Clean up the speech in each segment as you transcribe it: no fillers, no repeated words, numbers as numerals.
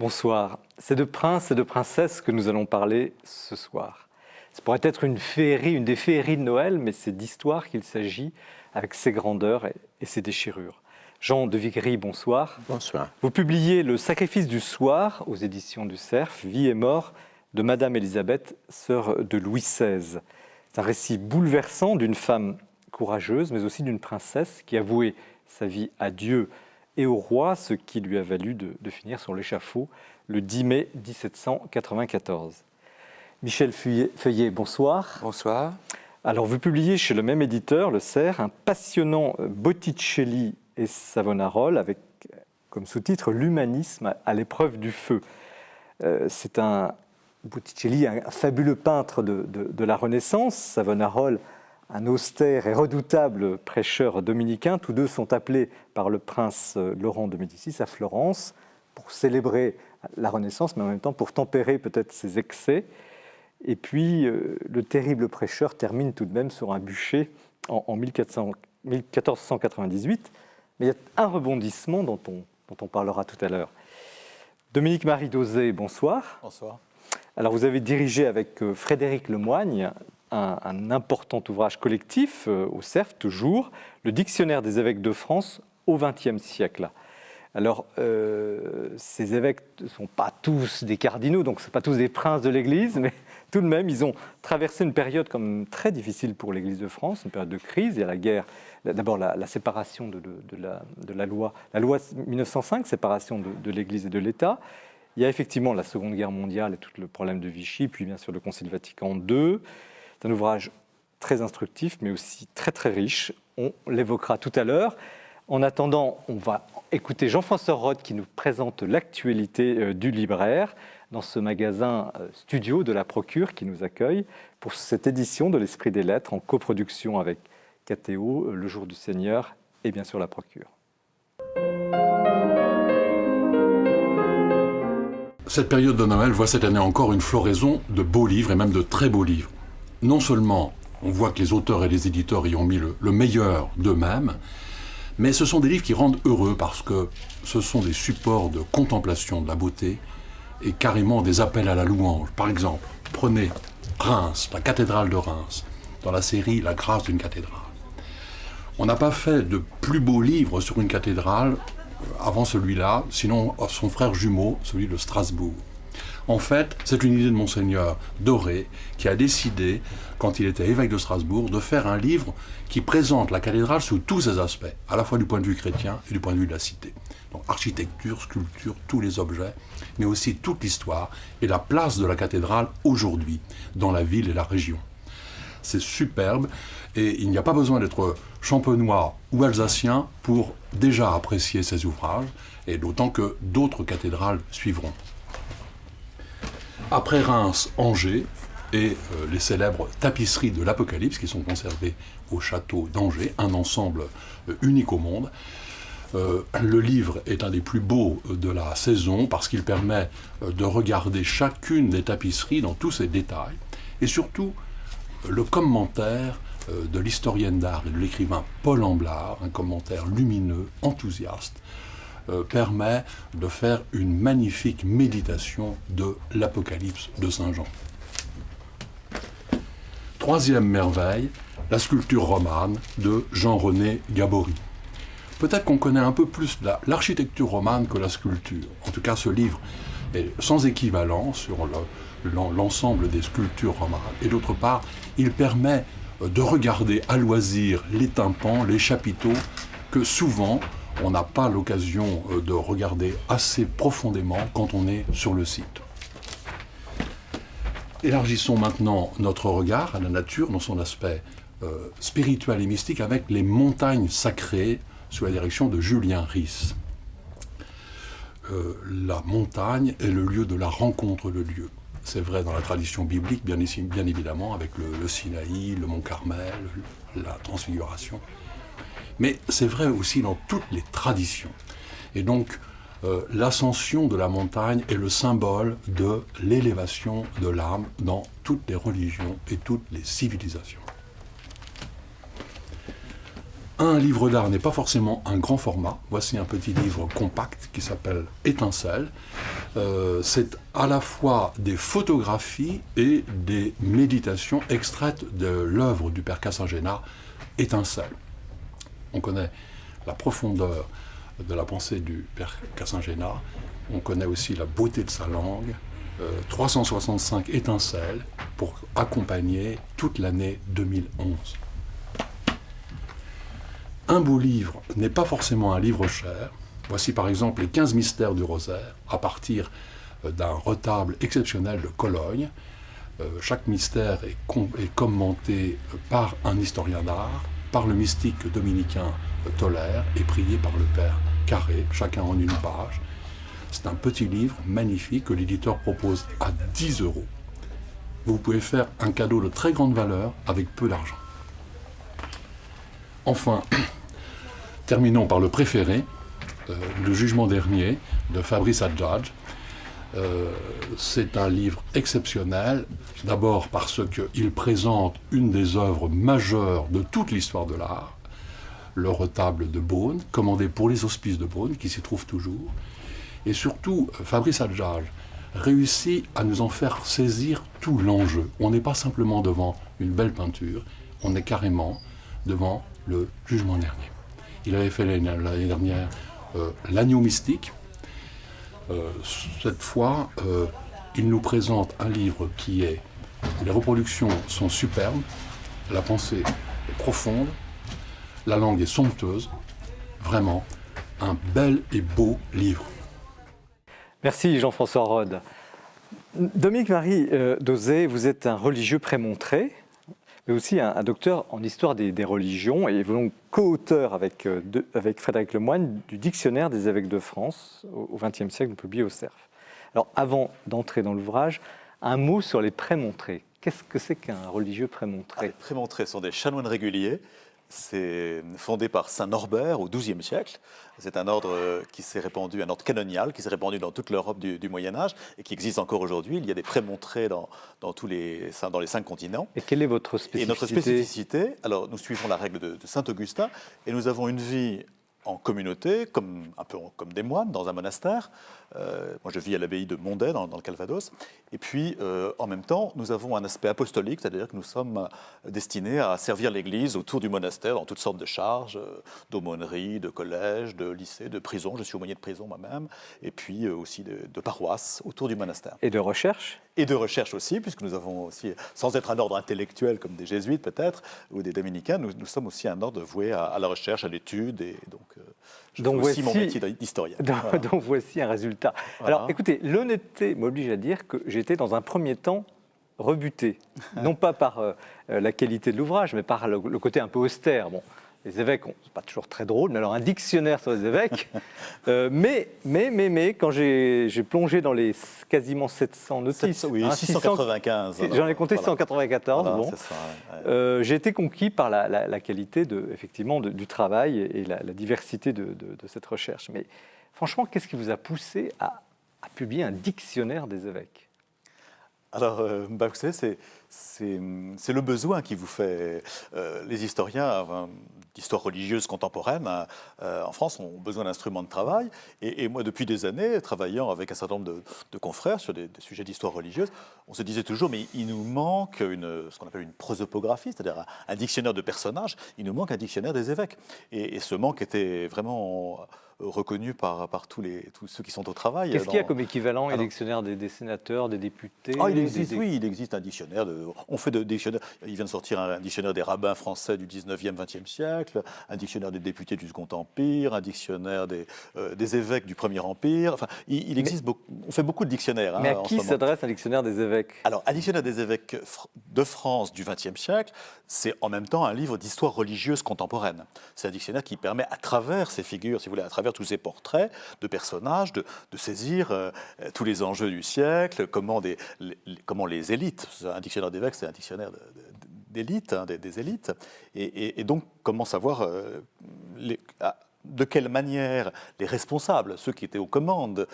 Bonsoir. C'est de princes et de princesses que nous allons parler ce soir. Ça pourrait être une féerie, une des féeries de Noël, mais c'est d'histoire qu'il s'agit, avec ses grandeurs et ses déchirures. Jean de Vigry, bonsoir. Bonsoir. Vous publiez Le Sacrifice du soir aux éditions du Cerf, Vie et mort de Madame Élisabeth, sœur de Louis XVI. C'est un récit bouleversant d'une femme courageuse, mais aussi d'une princesse qui avouait sa vie à Dieu et au roi, ce qui lui a valu de finir sur l'échafaud le 10 mai 1794. Michel Feuillet, bonsoir. Bonsoir. Alors, vous publiez chez le même éditeur, le Cerf, un passionnant Botticelli et Savonarola avec comme sous-titre « L'humanisme à l'épreuve du feu ». C'est Botticelli, un fabuleux peintre de la Renaissance, Savonarola, un austère et redoutable prêcheur dominicain. Tous deux sont appelés par le prince Laurent de Médicis à Florence pour célébrer la Renaissance, mais en même temps pour tempérer peut-être ses excès. Et puis, le terrible prêcheur termine tout de même sur un bûcher en 1498. Mais il y a un rebondissement dont on parlera tout à l'heure. Dominique-Marie Dauzé, bonsoir. Bonsoir. Alors, vous avez dirigé avec Frédéric Lemoigne un important ouvrage collectif, au Cerf toujours, le Dictionnaire des évêques de France au XXe siècle. Alors, ces évêques ne sont pas tous des cardinaux, donc ce ne sont pas tous des princes de l'Église, mais tout de même, ils ont traversé une période comme très difficile pour l'Église de France, une période de crise. Il y a la guerre, d'abord la séparation de la loi 1905, séparation de l'Église et de l'État. Il y a effectivement la Seconde Guerre mondiale et tout le problème de Vichy, puis bien sûr le Concile Vatican II. C'est un ouvrage très instructif, mais aussi très très riche. On l'évoquera tout à l'heure. En attendant, on va écouter Jean-François Roth qui nous présente l'actualité du libraire dans ce magasin studio de la Procure qui nous accueille pour cette édition de l'Esprit des Lettres en coproduction avec KTO, Le Jour du Seigneur et bien sûr la Procure. Cette période de Noël voit cette année encore une floraison de beaux livres et même de très beaux livres. Non seulement on voit que les auteurs et les éditeurs y ont mis le meilleur d'eux-mêmes, mais ce sont des livres qui rendent heureux parce que ce sont des supports de contemplation de la beauté et carrément des appels à la louange. Par exemple, prenez Reims, la cathédrale de Reims, dans la série La grâce d'une cathédrale. On n'a pas fait de plus beau livre sur une cathédrale avant celui-là, sinon son frère jumeau, celui de Strasbourg. En fait, c'est une idée de Monseigneur Doré qui a décidé, quand il était évêque de Strasbourg, de faire un livre qui présente la cathédrale sous tous ses aspects, à la fois du point de vue chrétien et du point de vue de la cité. Donc architecture, sculpture, tous les objets, mais aussi toute l'histoire et la place de la cathédrale aujourd'hui dans la ville et la région. C'est superbe et il n'y a pas besoin d'être champenois ou alsacien pour déjà apprécier ces ouvrages, et d'autant que d'autres cathédrales suivront. Après Reims, Angers et les célèbres tapisseries de l'Apocalypse qui sont conservées au château d'Angers, un ensemble unique au monde. Le livre est un des plus beaux de la saison parce qu'il permet de regarder chacune des tapisseries dans tous ses détails et surtout le commentaire de l'historienne d'art et de l'écrivain Paul Amblard, un commentaire lumineux, enthousiaste, permet de faire une magnifique méditation de l'Apocalypse de Saint Jean. Troisième merveille, la sculpture romane de Jean-René Gabory. Peut-être qu'on connaît un peu plus l'architecture romane que la sculpture. En tout cas, ce livre est sans équivalent sur l'ensemble des sculptures romanes. Et d'autre part, il permet de regarder à loisir les tympans, les chapiteaux, que souvent on n'a pas l'occasion de regarder assez profondément quand on est sur le site. Élargissons maintenant notre regard à la nature dans son aspect spirituel et mystique avec les montagnes sacrées sous la direction de Julien Ries. La montagne est le lieu de la rencontre de Dieu. C'est vrai dans la tradition biblique, bien évidemment, avec le Sinaï, le mont Carmel, la Transfiguration. Mais c'est vrai aussi dans toutes les traditions. Et donc, l'ascension de la montagne est le symbole de l'élévation de l'âme dans toutes les religions et toutes les civilisations. Un livre d'art n'est pas forcément un grand format. Voici un petit livre compact qui s'appelle Étincelle. C'est à la fois des photographies et des méditations extraites de l'œuvre du père Cassagena, Étincelle. On connaît la profondeur de la pensée du père Cassagena, on connaît aussi la beauté de sa langue, 365 étincelles pour accompagner toute l'année 2011. Un beau livre n'est pas forcément un livre cher. Voici par exemple les 15 mystères du rosaire, à partir d'un retable exceptionnel de Cologne. Chaque mystère est commenté par un historien d'art, par le mystique dominicain Tolaire et prié par le père Carré, chacun en une page. C'est un petit livre magnifique que l'éditeur propose à 10 €. Vous pouvez faire un cadeau de très grande valeur avec peu d'argent. Enfin, terminons par le préféré, Le jugement dernier de Fabrice Adjadj. C'est un livre exceptionnel, d'abord parce qu'il présente une des œuvres majeures de toute l'histoire de l'art, le retable de Beaune, commandé pour les hospices de Beaune, qui s'y trouve toujours. Et surtout, Fabrice Adjadj réussit à nous en faire saisir tout l'enjeu. On n'est pas simplement devant une belle peinture, on est carrément devant le jugement dernier. Il avait fait l'année dernière L'agneau mystique. Cette fois, il nous présente un livre où les reproductions sont superbes, la pensée est profonde, la langue est somptueuse. Vraiment, un bel et beau livre. Merci Jean-François Rode. Dominique-Marie Dauzet, vous êtes un religieux prémontré, mais aussi un docteur en histoire des religions, et vous êtes donc co-auteur avec Frédéric Lemoine du Dictionnaire des évêques de France au XXe siècle, publié au Cerf. Alors avant d'entrer dans l'ouvrage, un mot sur les prémontrés. Qu'est-ce que c'est qu'un religieux prémontré ? Les prémontrés sont des chanoines réguliers. C'est fondé par saint Norbert au XIIe siècle. C'est un ordre qui s'est répandu, un ordre canonial qui s'est répandu dans toute l'Europe du Moyen-Âge et qui existe encore aujourd'hui. Il y a des prémontrés dans les 5 continents. Et quelle est votre spécificité ? Et notre spécificité, alors nous suivons la règle de saint Augustin et nous avons une vie en communauté, un peu comme des moines dans un monastère. Moi, je vis à l'abbaye de Mondet, dans le Calvados. Et puis, en même temps, nous avons un aspect apostolique, c'est-à-dire que nous sommes destinés à servir l'Église autour du monastère dans toutes sortes de charges, d'aumônerie, de collège, de lycée, de prison. Je suis aumônier de prison moi-même. Et puis aussi de paroisse autour du monastère. Et de recherche ? Et de recherche aussi, puisque nous avons aussi, sans être un ordre intellectuel comme des jésuites peut-être, ou des dominicains, nous sommes aussi un ordre voué à la recherche, à l'étude, et donc je fais aussi mon métier d'historien. Donc voici un résultat. Voilà. Alors écoutez, l'honnêteté m'oblige à dire que j'étais dans un premier temps rebuté, non pas par la qualité de l'ouvrage, mais par le côté un peu austère. Bon, les évêques, c'est pas toujours très drôle, mais alors un dictionnaire sur les évêques. Mais quand j'ai plongé dans les quasiment 700 notices, oui, 695. J'en ai compté voilà. 194. Voilà, bon. c'est ça, ouais. J'ai été conquis par la qualité effectivement du travail et la diversité de cette recherche. Mais franchement, qu'est-ce qui vous a poussé à publier un dictionnaire des évêques ? Alors, vous savez, c'est le besoin qui vous fait. Les historiens d'histoire religieuse contemporaine en France ont besoin d'instruments de travail. Et moi, depuis des années, travaillant avec un certain nombre de confrères sur des sujets d'histoire religieuse, on se disait toujours, mais il nous manque ce qu'on appelle une prosopographie, c'est-à-dire un dictionnaire de personnages. Il nous manque un dictionnaire des évêques. Et ce manque était vraiment reconnu par tous ceux qui sont au travail. Qu'est-ce qu'il y a comme équivalent, un dictionnaire des sénateurs, des députés? Oui, il existe un dictionnaire. On fait de dictionnaires. Il vient de sortir un dictionnaire des rabbins français du 19e, 20e siècle, un dictionnaire des députés du Second Empire, un dictionnaire des évêques du Premier Empire. Enfin, il existe on fait beaucoup de dictionnaires. Mais à qui s'adresse un dictionnaire des évêques? Alors, un dictionnaire des évêques de France du 20e siècle, c'est en même temps un livre d'histoire religieuse contemporaine. C'est un dictionnaire qui permet, à travers ces figures, si vous voulez, à travers tous ces portraits de personnages, de saisir tous les enjeux du siècle, comment les élites, un dictionnaire d'évêques, c'est un dictionnaire d'élite, des élites, et donc comment savoir de quelle manière les responsables, ceux qui étaient aux commandes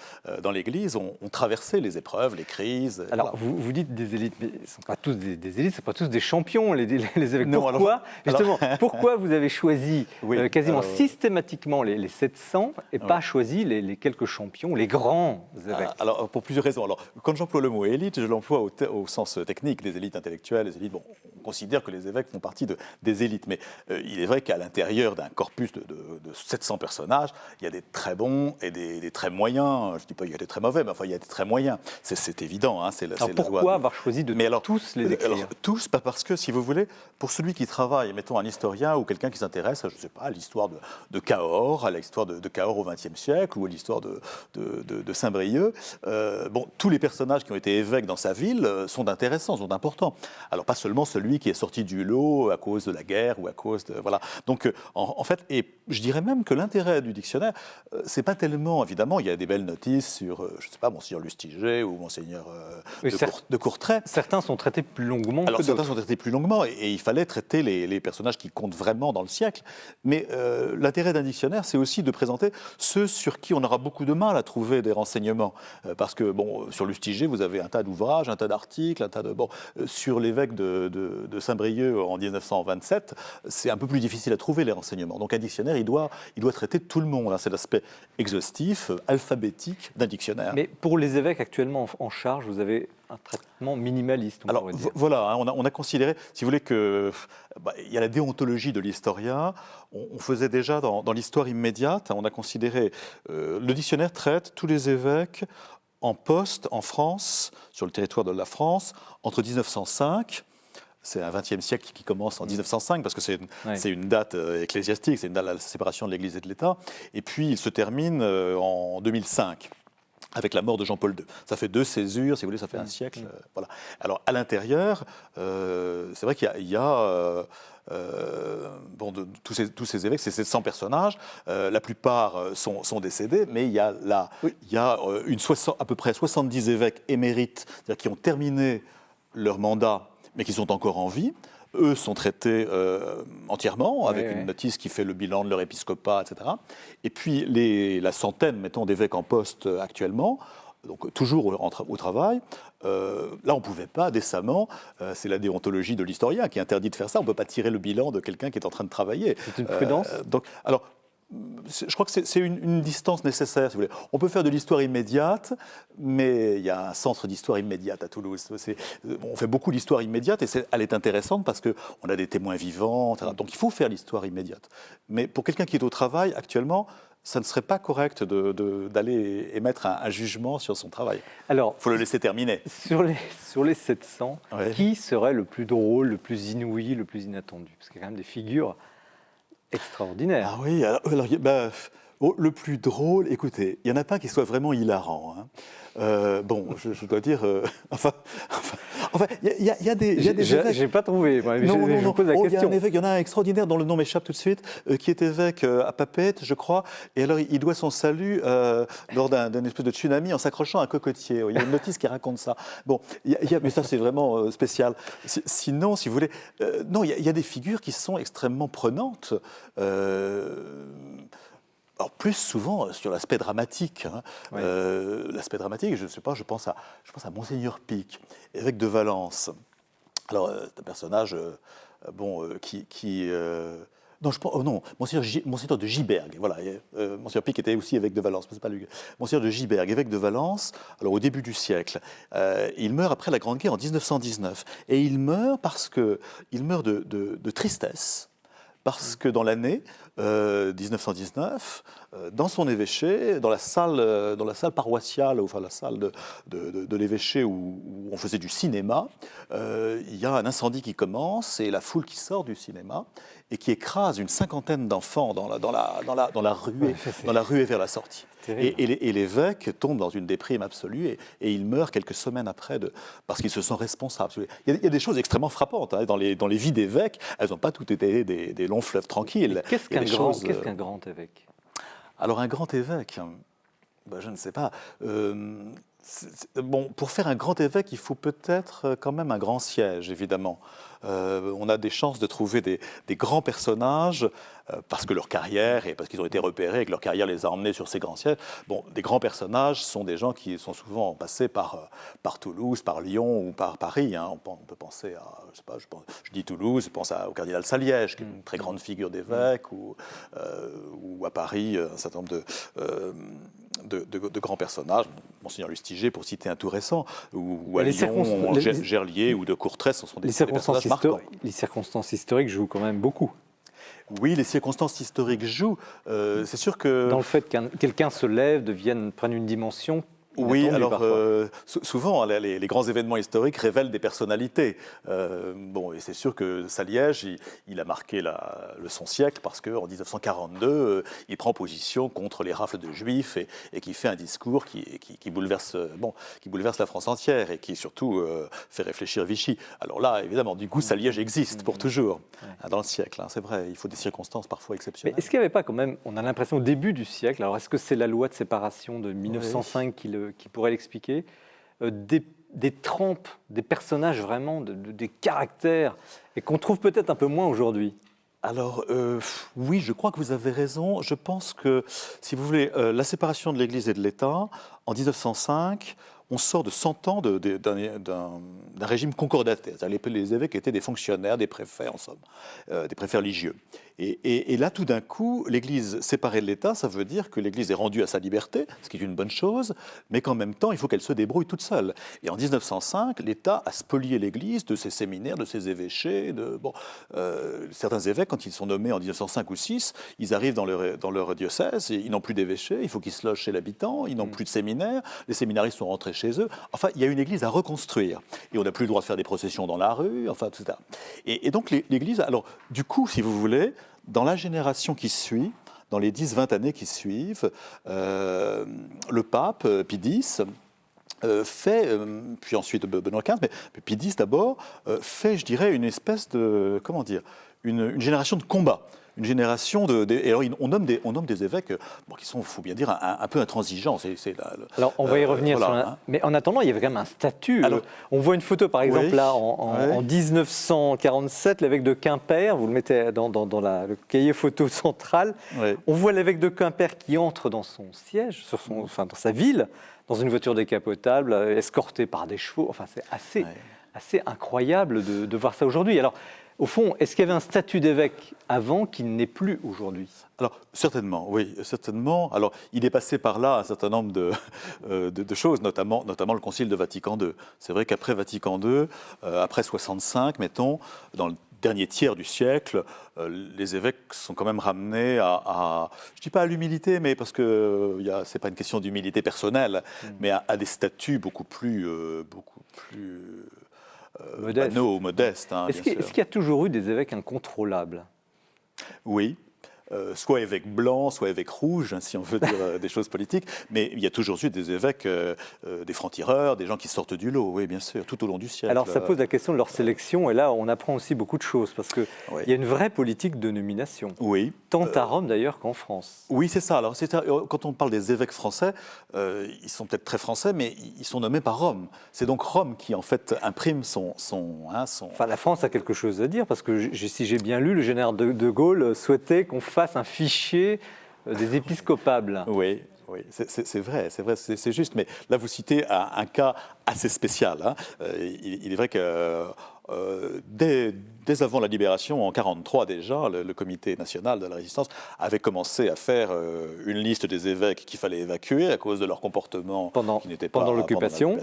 dans l'Église, ont traversé les épreuves, les crises. Alors, Voilà. vous dites des élites, mais ce ne sont pas tous des élites, ce ne sont pas tous des champions, les évêques. Non, Pourquoi, alors- justement, pourquoi vous avez choisi Oui, quasiment systématiquement les 700 et pas Ouais. choisi les quelques champions, les grands évêques? Alors, pour plusieurs raisons. Alors, quand j'emploie le mot élite, je l'emploie au sens technique, des élites intellectuelles, les élites. Bon, on considère que les évêques font partie des élites, mais il est vrai qu'à l'intérieur d'un corpus de 700 personnages, il y a des très bons et des très moyens. Je ne dis pas qu'il y a des très mauvais, mais enfin, il y a des très moyens. C'est évident. Hein, c'est Alors la loi. pourquoi avoir choisi de Mais alors, tous les écrire? Alors, tous, pas parce que, si vous voulez, pour celui qui travaille, mettons un historien ou quelqu'un qui s'intéresse, je ne sais pas, à l'histoire de Cahors, à l'histoire de Cahors au XXe siècle, ou à l'histoire de Saint-Brieuc, bon, tous les personnages qui ont été évêques dans sa ville sont intéressants, sont importants. Alors, pas seulement celui qui est sorti du lot à cause de la guerre ou à cause de... Voilà. Donc, en fait, et je dirais même que l'intérêt du dictionnaire, c'est pas tellement, évidemment, il y a des belles notices sur, je ne sais pas, Monseigneur Lustiger ou Monseigneur de Courtrai. Certains sont traités plus longuement Alors que certains d'autres. sont traités plus longuement et il fallait traiter les personnages qui comptent vraiment dans le siècle. Mais l'intérêt d'un dictionnaire, c'est aussi de présenter ceux sur qui on aura beaucoup de mal à trouver des renseignements. Parce que, bon, sur Lustiger, vous avez un tas d'ouvrages, un tas d'articles, un tas de... Bon, sur l'évêque de Saint-Brieuc en 1927, c'est un peu plus difficile à trouver les renseignements. Donc un dictionnaire, il doit traiter tout le monde. Hein. C'est l'aspect exhaustif, alphabétique d'un dictionnaire. Mais pour les évêques actuellement en charge, vous avez un traitement minimaliste, on Alors pourrait dire. voilà, hein, on a considéré, si vous voulez, que il y a la déontologie de l'historien. On faisait déjà dans l'histoire immédiate, on a considéré, le dictionnaire traite tous les évêques en poste en France, sur le territoire de la France, entre 1905. C'est un XXe siècle qui commence en 1905, parce que c'est une date ecclésiastique, c'est une date de la séparation de l'Église et de l'État. Et puis il se termine en 2005. Avec la mort de Jean-Paul II. Ça fait 2 césures, si vous voulez, ça fait un siècle. Voilà. Alors, à l'intérieur, c'est vrai qu'il y a bon, tous ces évêques, c'est 700 personnages. La plupart sont décédés, mais il y a, à peu près 70 évêques émérites, c'est-à-dire qui ont terminé leur mandat, mais qui sont encore en vie. Eux sont traités entièrement, avec une notice qui fait le bilan de leur épiscopat, etc. Et puis la centaine, mettons, d'évêques en poste actuellement, donc toujours au travail, là on ne pouvait pas décemment, c'est la déontologie de l'historien qui interdit de faire ça, on ne peut pas tirer le bilan de quelqu'un qui est en train de travailler. C'est une prudence Je crois que c'est une distance nécessaire, si vous voulez. On peut faire de l'histoire immédiate, mais il y a un centre d'histoire immédiate à Toulouse. On fait beaucoup d'histoire immédiate et elle est intéressante parce qu'on a des témoins vivants, etc. Donc il faut faire l'histoire immédiate. Mais pour quelqu'un qui est au travail actuellement, ça ne serait pas correct d'aller émettre un jugement sur son travail. Alors, il faut le laisser terminer. Sur les 700, qui serait le plus drôle, le plus inouï, le plus inattendu? Parce qu'il y a quand même des figures extraordinaire. Ah oui, alors le plus drôle, écoutez, il n'y en a pas qui soit vraiment hilarant. Hein. Bon, je dois dire, enfin, il y a des évêques. J'ai pas trouvé. Moi, Non. Je pose la question. Il y en a un extraordinaire dont le nom m'échappe tout de suite, qui est évêque à Papeete, je crois. Et alors, il doit son salut lors d'un espèce de tsunami en s'accrochant à un cocotier. Il y a une notice qui raconte ça. Bon, mais ça, c'est vraiment spécial. Sinon, si vous voulez, non, il y a des figures qui sont extrêmement prenantes. Alors plus souvent sur l'aspect dramatique. Hein. L'aspect dramatique, je ne sais pas, je pense à Monseigneur Pic, évêque de Valence. Alors c'est un personnage non, Monseigneur de Gibergue. Voilà, Monseigneur Pic était aussi évêque de Valence, mais c'est pas lui. Monseigneur de Gibergue, évêque de Valence. Alors au début du siècle, il meurt après la Grande Guerre en 1919, et il meurt de tristesse. Parce que dans l'année 1919, dans son évêché, dans la salle paroissiale, enfin la salle de l'évêché où on faisait du cinéma, il y a un incendie qui commence et la foule qui sort du cinéma et qui écrase une cinquantaine d'enfants dans la ruée vers la sortie. Et l'évêque tombe dans une déprime absolue et il meurt quelques semaines après parce qu'il se sent responsable. Il y a des choses extrêmement frappantes hein, dans les vies d'évêques. Elles n'ont pas toutes été des longs fleuves tranquilles. Qu'est-ce qu'un grand évêque? Alors un grand évêque, je ne sais pas. Bon, pour faire un grand évêque, il faut peut-être quand même un grand siège, évidemment. On a des chances de trouver des grands personnages parce que leur carrière et parce qu'ils ont été repérés et que leur carrière les a emmenés sur ces grands sièges. Bon, des grands personnages sont des gens qui sont souvent passés par Toulouse, par Lyon ou par Paris. Hein. On peut penser à, je sais pas, je dis Toulouse, je pense au cardinal Saliège, qui est une très grande figure d'évêque, ou à Paris, un certain nombre de grands personnages, Monseigneur Lustiger pour citer un tout récent, ou à Lyon, Gerlier ou de Courtrai, ce sont des personnages marquants. Les circonstances historiques jouent quand même beaucoup. Oui, les circonstances historiques jouent. C'est sûr que... Dans le fait que quelqu'un se lève, prenne une dimension. Oui, alors souvent, les grands événements historiques révèlent des personnalités. Bon, et c'est sûr que Saliège, il a marqué son siècle parce qu'en 1942, il prend position contre les rafles de juifs et qui fait un discours qui bouleverse la France entière et qui surtout fait réfléchir Vichy. Alors là, évidemment, du coup, Saliège existe pour toujours dans le siècle. Hein, c'est vrai, il faut des circonstances parfois exceptionnelles. Mais est-ce qu'il n'y avait pas quand même, on a l'impression au début du siècle, alors est-ce que c'est la loi de séparation de 1905 qui pourrait l'expliquer, des trempes, des personnages vraiment, des caractères, et qu'on trouve peut-être un peu moins aujourd'hui? Alors, oui, je crois que vous avez raison. Je pense que, si vous voulez, la séparation de l'Église et de l'État, en 1905, on sort de 100 ans d'un régime concordataire. Les évêques étaient des fonctionnaires, des préfets, en somme, des préfets religieux. Et là, tout d'un coup, l'Église séparée de l'État, ça veut dire que l'Église est rendue à sa liberté, ce qui est une bonne chose, mais qu'en même temps, il faut qu'elle se débrouille toute seule. Et en 1905, l'État a spolié l'Église de ses séminaires, de ses évêchés. Certains évêques, quand ils sont nommés en 1905 ou 6, ils arrivent dans leur diocèse, et ils n'ont plus d'évêchés, il faut qu'ils se logent chez l'habitant, ils n'ont plus de séminaires, les séminaristes sont rentrés chez eux. Enfin, il y a une Église à reconstruire. Et on n'a plus le droit de faire des processions dans la rue, enfin, tout ça. Et donc, l'Église, alors, du coup, si vous voulez, dans la génération qui suit, dans les 10-20 années qui suivent, le pape Pie X fait, puis ensuite Benoît XV, mais Pie X d'abord, fait, je dirais, une espèce de, comment dire, une génération de combat. Une génération et alors on nomme des évêques qui sont, il faut bien dire, un peu intransigeants. Alors on va y revenir. Voilà, mais en attendant, il y avait quand même un statut. Alors, on voit une photo, par exemple, là, en 1947, l'évêque de Quimper. Vous le mettez dans le cahier photo central. Oui. On voit l'évêque de Quimper qui entre dans son siège, dans sa ville, dans une voiture décapotable, escorté par des chevaux. Enfin, c'est assez incroyable de voir ça aujourd'hui. Alors, au fond, est-ce qu'il y avait un statut d'évêque avant qui n'est plus aujourd'hui? Alors, certainement, oui, certainement. Alors, il est passé par là un certain nombre de choses, notamment le Concile de Vatican II. C'est vrai qu'après Vatican II, après 65, mettons, dans le dernier tiers du siècle, les évêques sont quand même ramenés à je ne dis pas à l'humilité, mais parce que ce n'est pas une question d'humilité personnelle, mais à des statuts beaucoup plus modeste. Hein, est-ce qu'il y a toujours eu des évêques incontrôlables? Oui. Soit évêque blanc, soit évêque rouge, hein, si on veut dire des choses politiques. Mais il y a toujours eu des évêques, des francs-tireurs, des gens qui sortent du lot, oui, bien sûr, tout au long du siècle. Alors ça pose la question de leur sélection, et là on apprend aussi beaucoup de choses, parce qu'il y a une vraie politique de nomination, tant à Rome d'ailleurs qu'en France. Oui, c'est ça. Alors, quand on parle des évêques français, ils sont peut-être très français, mais ils sont nommés par Rome. C'est donc Rome qui, en fait, imprime son... Enfin, la France a quelque chose à dire, parce que si j'ai bien lu, le général de Gaulle souhaitait qu'on fasse un fichier des épiscopables. Oui, c'est vrai, c'est juste. Mais là, vous citez un cas assez spécial. Hein. Il est vrai que dès avant la libération, en 1943 déjà, le Comité national de la résistance avait commencé à faire une liste des évêques qu'il fallait évacuer à cause de leur comportement qui n'était pas pendant l'occupation.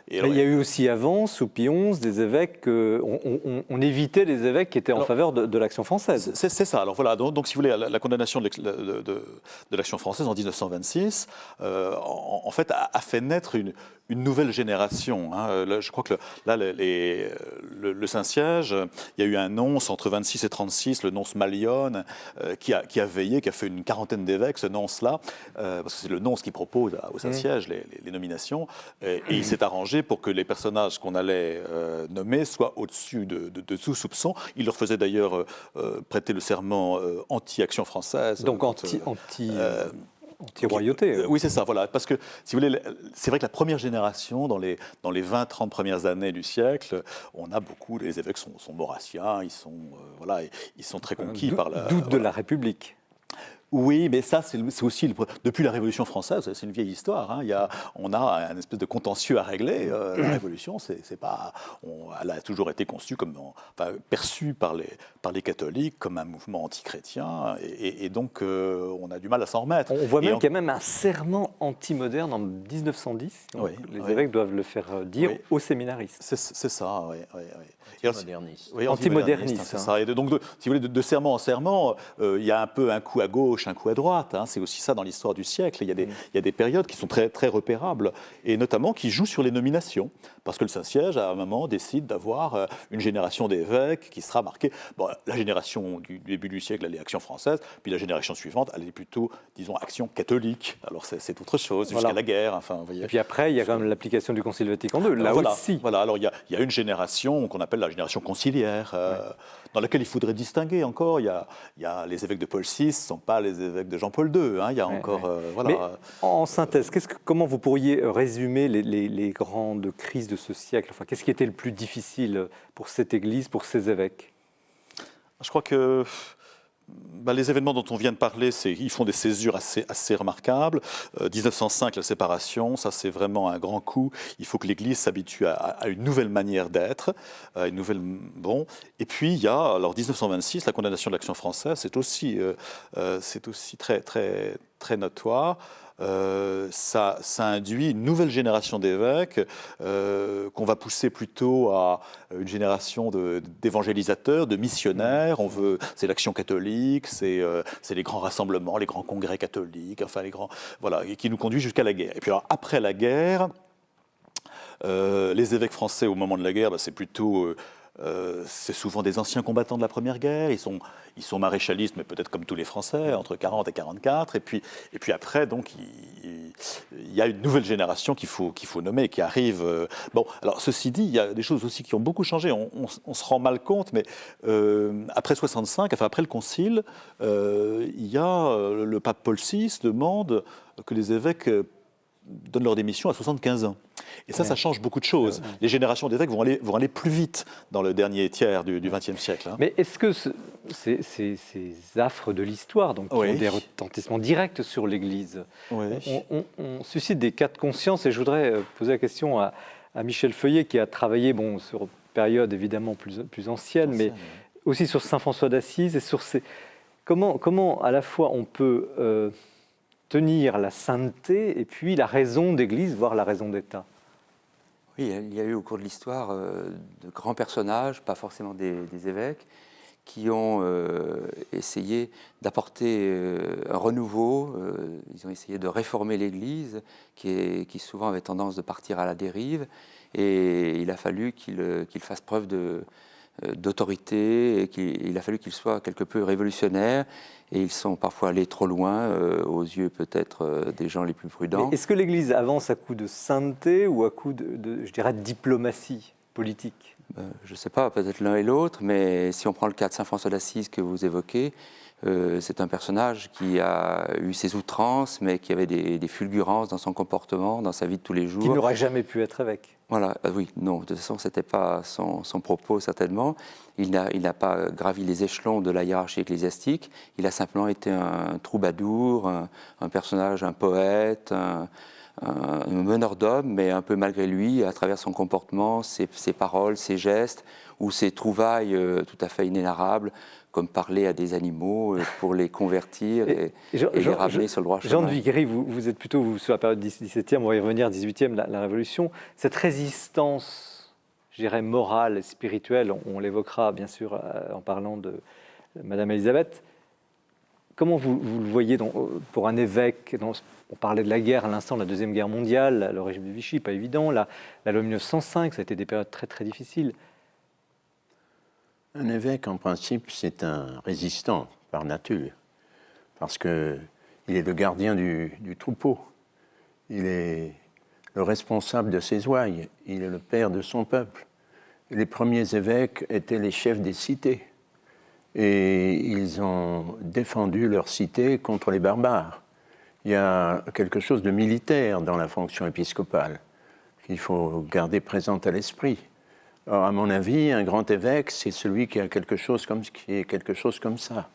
Il y a eu aussi avant, sous Pie XI, des évêques, on évitait les évêques qui étaient en faveur de l'Action française. C'est ça. Alors voilà, donc si vous voulez, la condamnation de l'Action française en 1926, en fait, a fait naître une nouvelle génération. Hein. Là, je crois que le Saint-Siège, il y a eu un nonce entre 26 et 36, le nonce Mallione, qui a veillé, qui a fait une quarantaine d'évêques, ce nonce-là, parce que c'est le nonce qui propose au Saint-Siège les nominations, et il s'est arrangé pour que les personnages qu'on allait nommer soient au-dessus de tout soupçon. Il leur faisait d'ailleurs prêter le serment anti-Action française. Donc anti-royauté. Oui, c'est ça, voilà. Parce que, si vous voulez, c'est vrai que la première génération, dans les 20-30 premières années du siècle, on a beaucoup, les évêques sont maurassiens, ils sont très conquis par la... Doute de voilà. la République. Oui, mais ça, c'est aussi, depuis la Révolution française, c'est une vieille histoire. Hein. On a un espèce de contentieux à régler. La Révolution, c'est pas, elle a toujours été conçue perçue par les catholiques comme un mouvement antichrétien, et donc on a du mal à s'en remettre. On voit même qu'il y a même un serment anti-moderne en 1910. Donc les évêques doivent le faire dire aux séminaristes. C'est ça, oui. Antimoderniste. Oui, antimoderniste, c'est ça. Et donc, si vous voulez, de serment en serment, il y a un peu un coup à gauche, un coup à droite. Hein. C'est aussi ça dans l'histoire du siècle. Il y a des périodes qui sont très, très repérables, et notamment qui jouent sur les nominations. Parce que le Saint-Siège, à un moment, décide d'avoir une génération d'évêques qui sera marquée. Bon, la génération du début du siècle, elle est Action française, puis la génération suivante, elle est plutôt, disons, Action catholique. Alors, c'est autre chose, jusqu'à la guerre. Enfin, vous voyez. Et puis après, il y a quand même l'application du Concile Vatican II, là aussi. Voilà, alors il y a une génération qu'on appelle la génération conciliaire, dans laquelle il faudrait distinguer encore. Il y a les évêques de Paul VI ne sont pas les évêques de Jean-Paul II. Hein, il y a encore... voilà. Mais en synthèse, comment vous pourriez résumer les grandes crises de ce siècle? Enfin, qu'est-ce qui était le plus difficile pour cette Église, pour ces évêques? Je crois que... les événements dont on vient de parler, ils font des césures assez remarquables. 1905, la séparation, ça c'est vraiment un grand coup. Il faut que l'Église s'habitue à une nouvelle manière d'être, Et puis il y a, alors 1926, la condamnation de l'Action française, c'est aussi très très très notoire. Ça induit une nouvelle génération d'évêques qu'on va pousser plutôt à une génération d'évangélisateurs, de missionnaires. C'est l'Action catholique, c'est les grands rassemblements, les grands congrès catholiques, enfin et qui nous conduit jusqu'à la guerre. Et puis alors, après la guerre, les évêques français au moment de la guerre, c'est plutôt c'est souvent des anciens combattants de la Première Guerre. Ils sont maréchalistes, mais peut-être comme tous les Français, entre 40 et 44. Et puis après, donc, il y a une nouvelle génération qu'il faut nommer, qui arrive. Alors ceci dit, il y a des choses aussi qui ont beaucoup changé. On se rend mal compte, mais après 65, après le Concile, il y a le pape Paul VI demande que les évêques donnent leur démission à 75 ans. Et ça change beaucoup de choses. Les générations d'évêques vont aller plus vite dans le dernier tiers du XXe siècle. Hein. Mais est-ce que ces affres de l'histoire, donc, qui ont des retentissements directs sur l'Église, on suscite des cas de conscience? Et je voudrais poser la question à Michel Feuillet, qui a travaillé sur une période évidemment plus ancienne, mais aussi sur Saint François d'Assise, et sur comment à la fois on peut tenir la sainteté et puis la raison d'Église, voire la raison d'État. Oui, il y a eu au cours de l'histoire de grands personnages, pas forcément des évêques, qui ont essayé d'apporter un renouveau. Ils ont essayé de réformer l'Église, qui souvent avait tendance de partir à la dérive. Et il a fallu qu'ils fassent preuve d'autorité, et il a fallu qu'ils soient quelque peu révolutionnaires. Et ils sont parfois allés trop loin, aux yeux peut-être des gens les plus prudents. Est-ce que l'Église avance à coup de sainteté ou à coup de diplomatie politique? Je ne sais pas, peut-être l'un et l'autre, mais si on prend le cas de Saint François d'Assise que vous évoquez, c'est un personnage qui a eu ses outrances, mais qui avait des fulgurances dans son comportement, dans sa vie de tous les jours. Qui n'aurait jamais pu être évêque. Voilà, oui, non, de toute façon, ce n'était pas son propos, certainement. Il n'a pas gravi les échelons de la hiérarchie ecclésiastique. Il a simplement été un troubadour, un personnage, un poète, un meneur d'hommes, mais un peu malgré lui, à travers son comportement, ses paroles, ses gestes, ou ses trouvailles tout à fait inénarrables, comme parler à des animaux pour les convertir et les ramener sur le droit chemin. Jean de Viguerie, vous êtes plutôt sur la période 17e, on va y revenir, 18e, la Révolution. Cette résistance, je dirais, morale, spirituelle, on l'évoquera bien sûr en parlant de Madame Élisabeth. Comment vous le voyez pour un évêque on parlait de la guerre à l'instant, la Deuxième Guerre mondiale, le régime de Vichy, pas évident. La loi 1905, ça a été des périodes très très difficiles. Un évêque, en principe, c'est un résistant par nature, parce qu'il est le gardien du troupeau. Il est le responsable de ses ouailles. Il est le père de son peuple. Les premiers évêques étaient les chefs des cités. Et ils ont défendu leur cité contre les barbares. il y a quelque chose de militaire dans la fonction épiscopale qu'il faut garder présente à l'esprit. Alors, à mon avis, un grand évêque, c'est celui qui est quelque chose comme ça.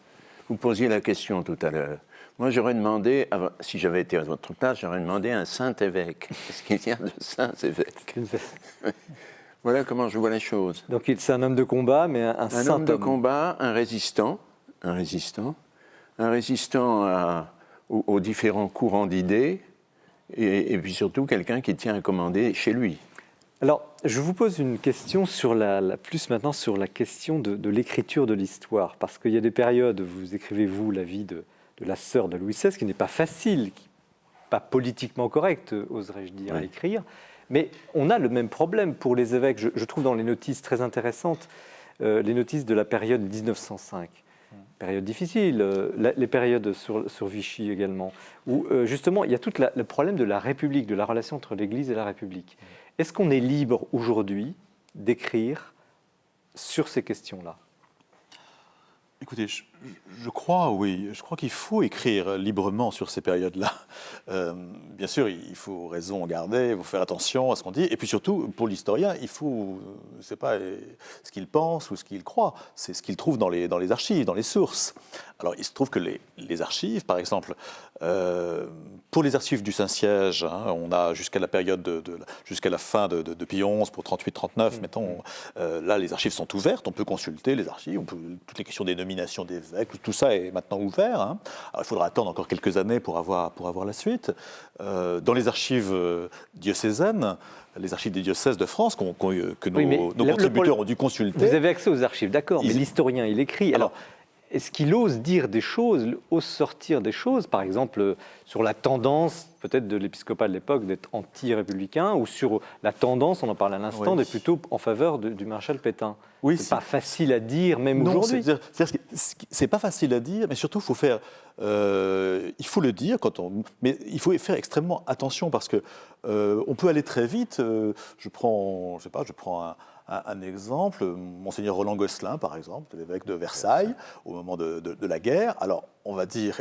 Vous posiez la question tout à l'heure. Moi, j'aurais demandé, si j'avais été à votre place, j'aurais demandé un saint évêque. Est-ce qu'il y a de saints évêques? Voilà comment je vois les choses. Donc c'est un homme de combat, mais un saint homme de combat, un résistant aux différents courants d'idées, et puis surtout quelqu'un qui tient à commander chez lui. Alors, je vous pose une question sur plus maintenant sur la question de l'écriture de l'histoire, parce qu'il y a des périodes, vous écrivez vous la vie de la sœur de Louis XVI, qui n'est pas facile, pas politiquement correcte, oserais-je dire, à écrire, mais on a le même problème pour les évêques. Je trouve dans les notices très intéressantes, les notices de la période 1905, période difficile, les périodes sur Vichy également, où justement il y a tout le problème de la République, de la relation entre l'Église et la République. Est-ce qu'on est libre aujourd'hui d'écrire sur ces questions-là? Écoutez, je crois, oui, je crois qu'il faut écrire librement sur ces périodes-là. Bien sûr, il faut raison garder, il faut faire attention à ce qu'on dit. Et puis surtout, pour l'historien, il faut, c'est pas ce qu'il pense ou ce qu'il croit, c'est ce qu'il trouve dans les archives, dans les sources. Alors, il se trouve que les archives, par exemple, pour les archives du Saint-Siège, on a jusqu'à la période jusqu'à la fin de Pie XI, pour 38-39, mettons, là, les archives sont ouvertes, on peut consulter les archives, toutes les questions des nominations d'évêques, tout ça est maintenant ouvert. Alors, il faudra attendre encore quelques années pour avoir la suite. Dans les archives diocésaines, les archives des diocèses de France que nos contributeurs ont dû consulter. Vous avez accès aux archives, d'accord, mais l'historien, il écrit. Alors, est-ce qu'il ose dire des choses, ose sortir des choses, par exemple sur la tendance peut-être de l'épiscopat de l'époque d'être anti-républicain, ou sur la tendance, on en parle à l'instant, d'être plutôt en faveur du maréchal Pétain? Oui, c'est pas facile à dire, même aujourd'hui. C'est pas facile à dire, mais surtout, il faut le dire mais il faut faire extrêmement attention parce que on peut aller très vite. Je prends un exemple, Monseigneur Roland Gosselin, par exemple, l'évêque de Versailles, au moment de la guerre. Alors, on va dire,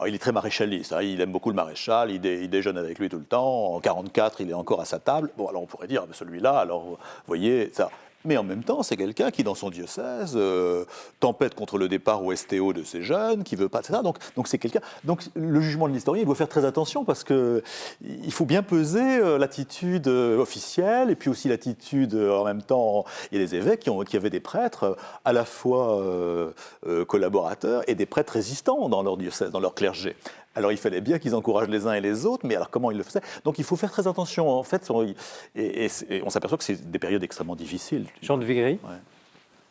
il est très maréchaliste, il aime beaucoup le maréchal, il déjeune avec lui tout le temps. En 1944, il est encore à sa table. Bon, alors on pourrait dire, celui-là, alors, vous voyez, ça. Mais en même temps, c'est quelqu'un qui, dans son diocèse, tempête contre le départ au STO de ces jeunes, qui veut pas, etc. Donc c'est quelqu'un. Donc le jugement de l'historien, il doit faire très attention parce que il faut bien peser l'attitude officielle et puis aussi l'attitude en même temps. Il y a des évêques qui avaient des prêtres à la fois collaborateurs et des prêtres résistants dans leur diocèse, dans leur clergé. Alors il fallait bien qu'ils encouragent les uns et les autres, mais alors comment ils le faisaient? Donc il faut faire très attention. En fait, et on s'aperçoit que c'est des périodes extrêmement difficiles. Jean de Vigry,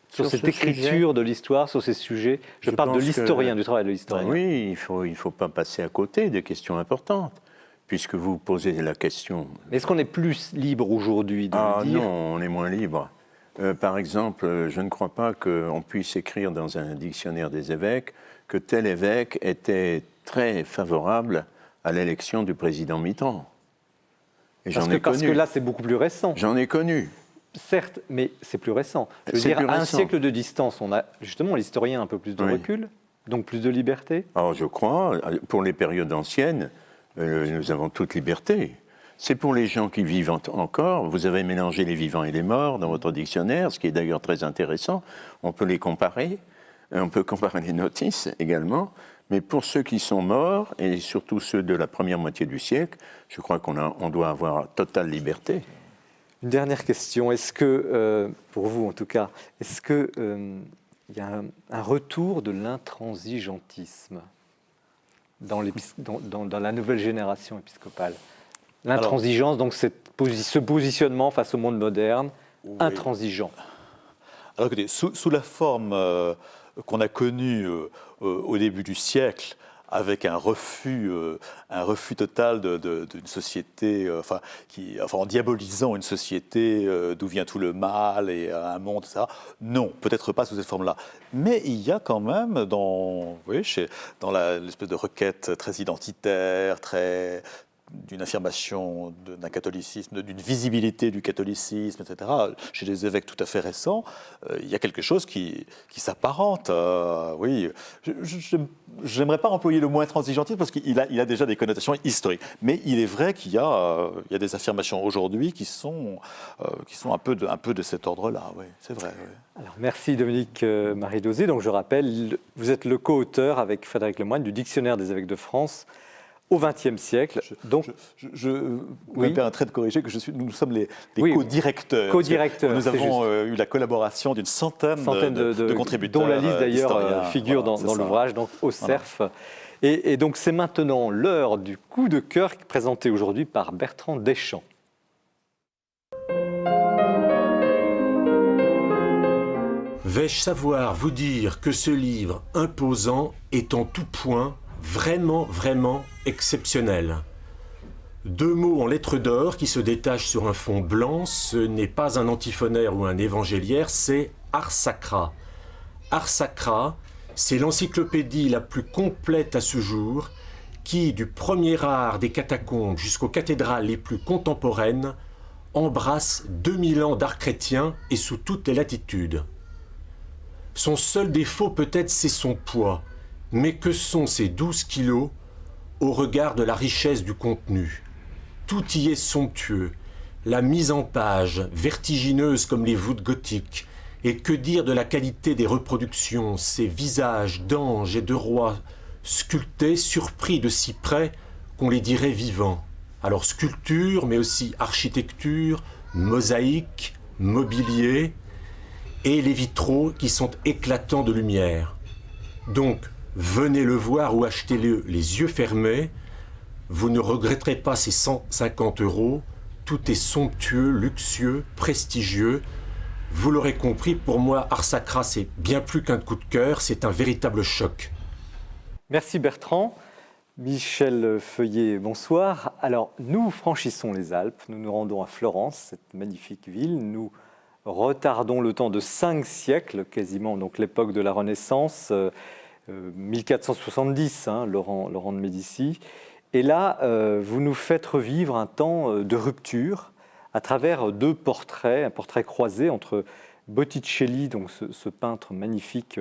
sur cette écriture de l'histoire, sur ces sujets, je parle de l'historien, du travail de l'historien. Oui, il faut pas passer à côté des questions importantes, puisque vous posez la question. Est-ce qu'on est plus libre aujourd'hui de le dire? Non, on est moins libre. Par exemple, je ne crois pas qu'on puisse écrire dans un dictionnaire des évêques que tel évêque était très favorable à l'élection du président Mitterrand. Et parce que là, c'est beaucoup plus récent. J'en ai connu. Certes, mais c'est plus récent. Je veux dire, à un siècle de distance, on a justement l'historien un peu plus de recul, donc plus de liberté. Alors, je crois, pour les périodes anciennes, nous avons toute liberté. C'est pour les gens qui vivent encore. Vous avez mélangé les vivants et les morts dans votre dictionnaire, ce qui est d'ailleurs très intéressant. On peut les comparer. On peut comparer les notices également. Mais pour ceux qui sont morts, et surtout ceux de la première moitié du siècle, je crois qu'on doit avoir totale liberté. Une dernière question. Est-ce que, pour vous en tout cas, est-ce qu'il y a un retour de l'intransigeantisme dans la nouvelle génération épiscopale? L'intransigeance, donc ce positionnement face au monde moderne, intransigeant. Alors écoutez, sous la forme qu'on a connue au début du siècle, avec un refus total d'une société, en diabolisant une société d'où vient tout le mal et un monde, etc. Non, peut-être pas sous cette forme-là. Mais il y a quand même dans l'espèce de requête très identitaire, très d'une affirmation d'un catholicisme, d'une visibilité du catholicisme, etc., chez des évêques tout à fait récents, il y a quelque chose qui s'apparente. Oui, j'aimerais pas employer le mot intransigeantisme parce qu'il a déjà des connotations historiques. Mais il est vrai qu'il y a des affirmations aujourd'hui qui sont un peu de cet ordre-là. Oui, c'est vrai. Oui. Alors, merci Dominique Marie-Dosé. Donc je rappelle, vous êtes le co-auteur avec Frédéric Lemoine du Dictionnaire des évêques de France au XXe siècle. Je me permettrai de corriger que nous sommes les co-directeurs. Co-directeurs. Nous avons eu la collaboration d'une centaine de contributeurs. Dont la liste d'ailleurs figure dans l'ouvrage, donc au CERF. Voilà. Et donc c'est maintenant l'heure du coup de cœur présenté aujourd'hui par Bertrand Deschamps. Vais-je savoir vous dire que ce livre imposant est en tout point vraiment, vraiment exceptionnel. 2 mots en lettres d'or qui se détachent sur un fond blanc, ce n'est pas un antiphonaire ou un évangéliaire, c'est Ars Sacra. Ars Sacra, c'est l'encyclopédie la plus complète à ce jour qui, du premier art des catacombes jusqu'aux cathédrales les plus contemporaines, embrasse 2000 ans d'art chrétien et sous toutes les latitudes. Son seul défaut peut-être c'est son poids, mais que sont ces 12 kilos au regard de la richesse du contenu? Tout y est somptueux, la mise en page, vertigineuse comme les voûtes gothiques, et que dire de la qualité des reproductions, ces visages d'anges et de rois sculptés, surpris de si près qu'on les dirait vivants. Alors sculpture, mais aussi architecture, mosaïque, mobilier, et les vitraux qui sont éclatants de lumière. Donc, venez le voir ou achetez-le les yeux fermés, vous ne regretterez pas ces 150 €, tout est somptueux, luxueux, prestigieux. Vous l'aurez compris, pour moi, Ars Sacra, c'est bien plus qu'un coup de cœur, c'est un véritable choc. Merci Bertrand. Michel Feuillet, bonsoir. Alors, nous franchissons les Alpes, nous nous rendons à Florence, cette magnifique ville. Nous retardons le temps de 5 siècles, quasiment, donc l'époque de la Renaissance, 1470, Laurent de Médicis. Et là, vous nous faites revivre un temps de rupture à travers 2 portraits, un portrait croisé entre Botticelli, donc ce peintre magnifique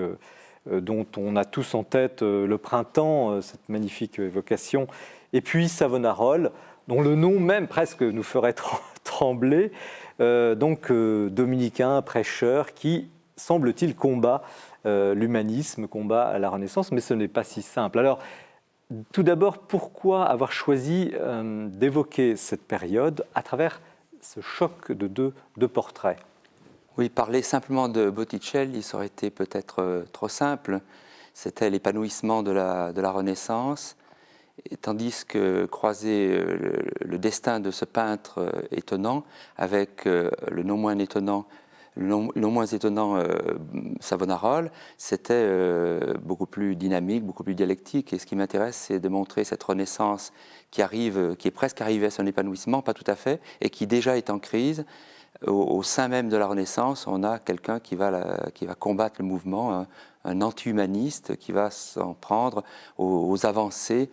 dont on a tous en tête le printemps, cette magnifique évocation, et puis Savonarola, dont le nom même presque nous ferait trembler, donc dominicain, prêcheur, qui, semble-t-il, combat l'humanisme, combat la Renaissance, mais ce n'est pas si simple. Alors, tout d'abord, pourquoi avoir choisi d'évoquer cette période à travers ce choc de deux portraits? Oui, parler simplement de Botticelli, ça aurait été peut-être trop simple. C'était l'épanouissement de la Renaissance, et tandis que croiser le destin de ce peintre étonnant avec le non moins étonnant Savonarola, c'était beaucoup plus dynamique, beaucoup plus dialectique. Et ce qui m'intéresse, c'est de montrer cette Renaissance qui est presque arrivée à son épanouissement, pas tout à fait, et qui déjà est en crise. Au sein même de la Renaissance, on a quelqu'un qui va combattre le mouvement, un anti-humaniste qui va s'en prendre aux avancées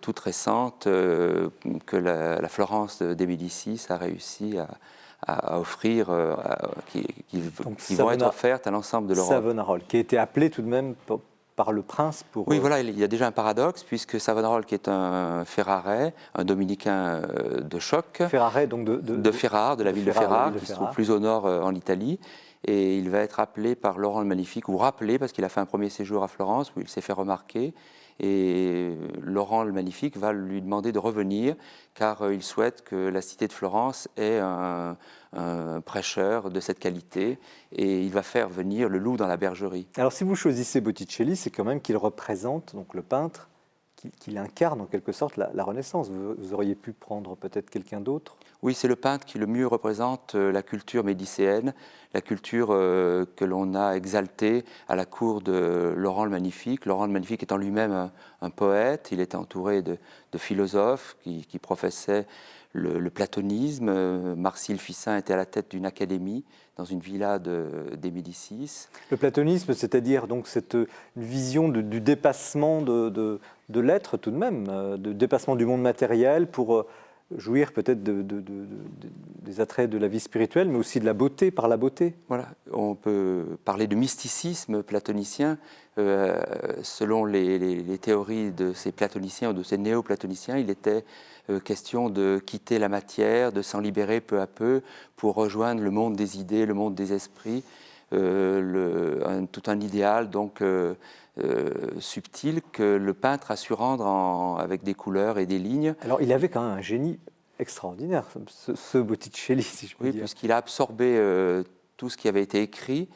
toutes récentes que la Florence des Médicis a réussi à offrir, qui vont être offertes à l'ensemble de l'Europe. Savonarola, qui a été appelé tout de même par le prince pour... Oui, voilà, il y a déjà un paradoxe, puisque Savonarola, qui est un Ferrarais, un dominicain de choc... Ferrarais, donc de Ferrare, de la ville de Ferrare, qui se trouve plus au nord en Italie. Et il va être appelé par Laurent le Magnifique, ou rappelé, parce qu'il a fait un premier séjour à Florence, où il s'est fait remarquer. Et Laurent le Magnifique va lui demander de revenir, car il souhaite que la cité de Florence ait un prêcheur de cette qualité, et il va faire venir le loup dans la bergerie. Alors si vous choisissez Botticelli, c'est quand même qu'il représente, donc le peintre, qu'il incarne en quelque sorte la Renaissance. Vous auriez pu prendre peut-être quelqu'un d'autre? Oui, c'est le peintre qui le mieux représente la culture médicéenne, la culture que l'on a exaltée à la cour de Laurent le Magnifique. Laurent le Magnifique étant lui-même un poète, il était entouré de philosophes qui professaient le platonisme. Marcille Ficin était à la tête d'une académie dans une villa des Médicis. Le platonisme, c'est-à-dire donc une vision du dépassement de l'être tout de même, de dépassement du monde matériel pour jouir peut-être des attraits de la vie spirituelle, mais aussi de la beauté par la beauté. Voilà, on peut parler de mysticisme platonicien. Selon les théories de ces platoniciens ou de ces néo-platoniciens, il était question de quitter la matière, de s'en libérer peu à peu pour rejoindre le monde des idées, le monde des esprits, tout un idéal donc subtil que le peintre a su rendre avec des couleurs et des lignes. Alors il avait quand même un génie extraordinaire, ce Botticelli, si je puis dire. Oui, puisqu'il a absorbé tout ce qui avait été écrit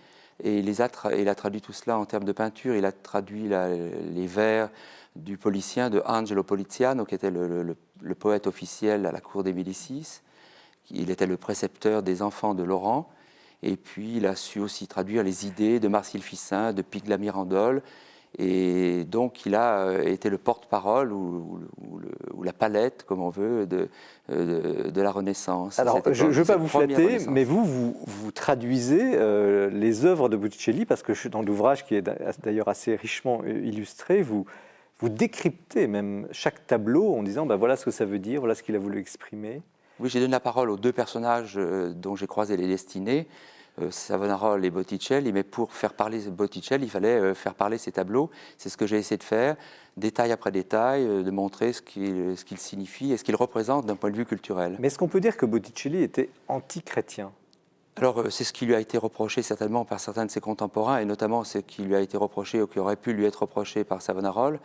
et il a traduit tout cela en termes de peinture. Il a traduit les vers du Policien, de Angelo Poliziano, qui était le poète officiel à la cour des Médicis. Il était le précepteur des enfants de Laurent. Et puis, il a su aussi traduire les idées de Marcille Ficin, de Pic de la Mirandole. Et donc, il a été le porte-parole ou la palette, comme on veut, de la Renaissance. Alors, je ne veux pas vous flatter, mais vous traduisez les œuvres de Botticelli, parce que dans l'ouvrage, qui est d'ailleurs assez richement illustré, vous décryptez même chaque tableau en disant voilà ce que ça veut dire, voilà ce qu'il a voulu exprimer. Oui, j'ai donné la parole aux deux personnages dont j'ai croisé les destinées, Savonarola et Botticelli, mais pour faire parler Botticelli, il fallait faire parler ces tableaux. C'est ce que j'ai essayé de faire, détail après détail, de montrer ce qu'il signifie et ce qu'il représente d'un point de vue culturel. Mais est-ce qu'on peut dire que Botticelli était anti-chrétien ? Alors, c'est ce qui lui a été reproché certainement par certains de ses contemporains, et notamment ce qui lui a été reproché ou qui aurait pu lui être reproché par Savonarola.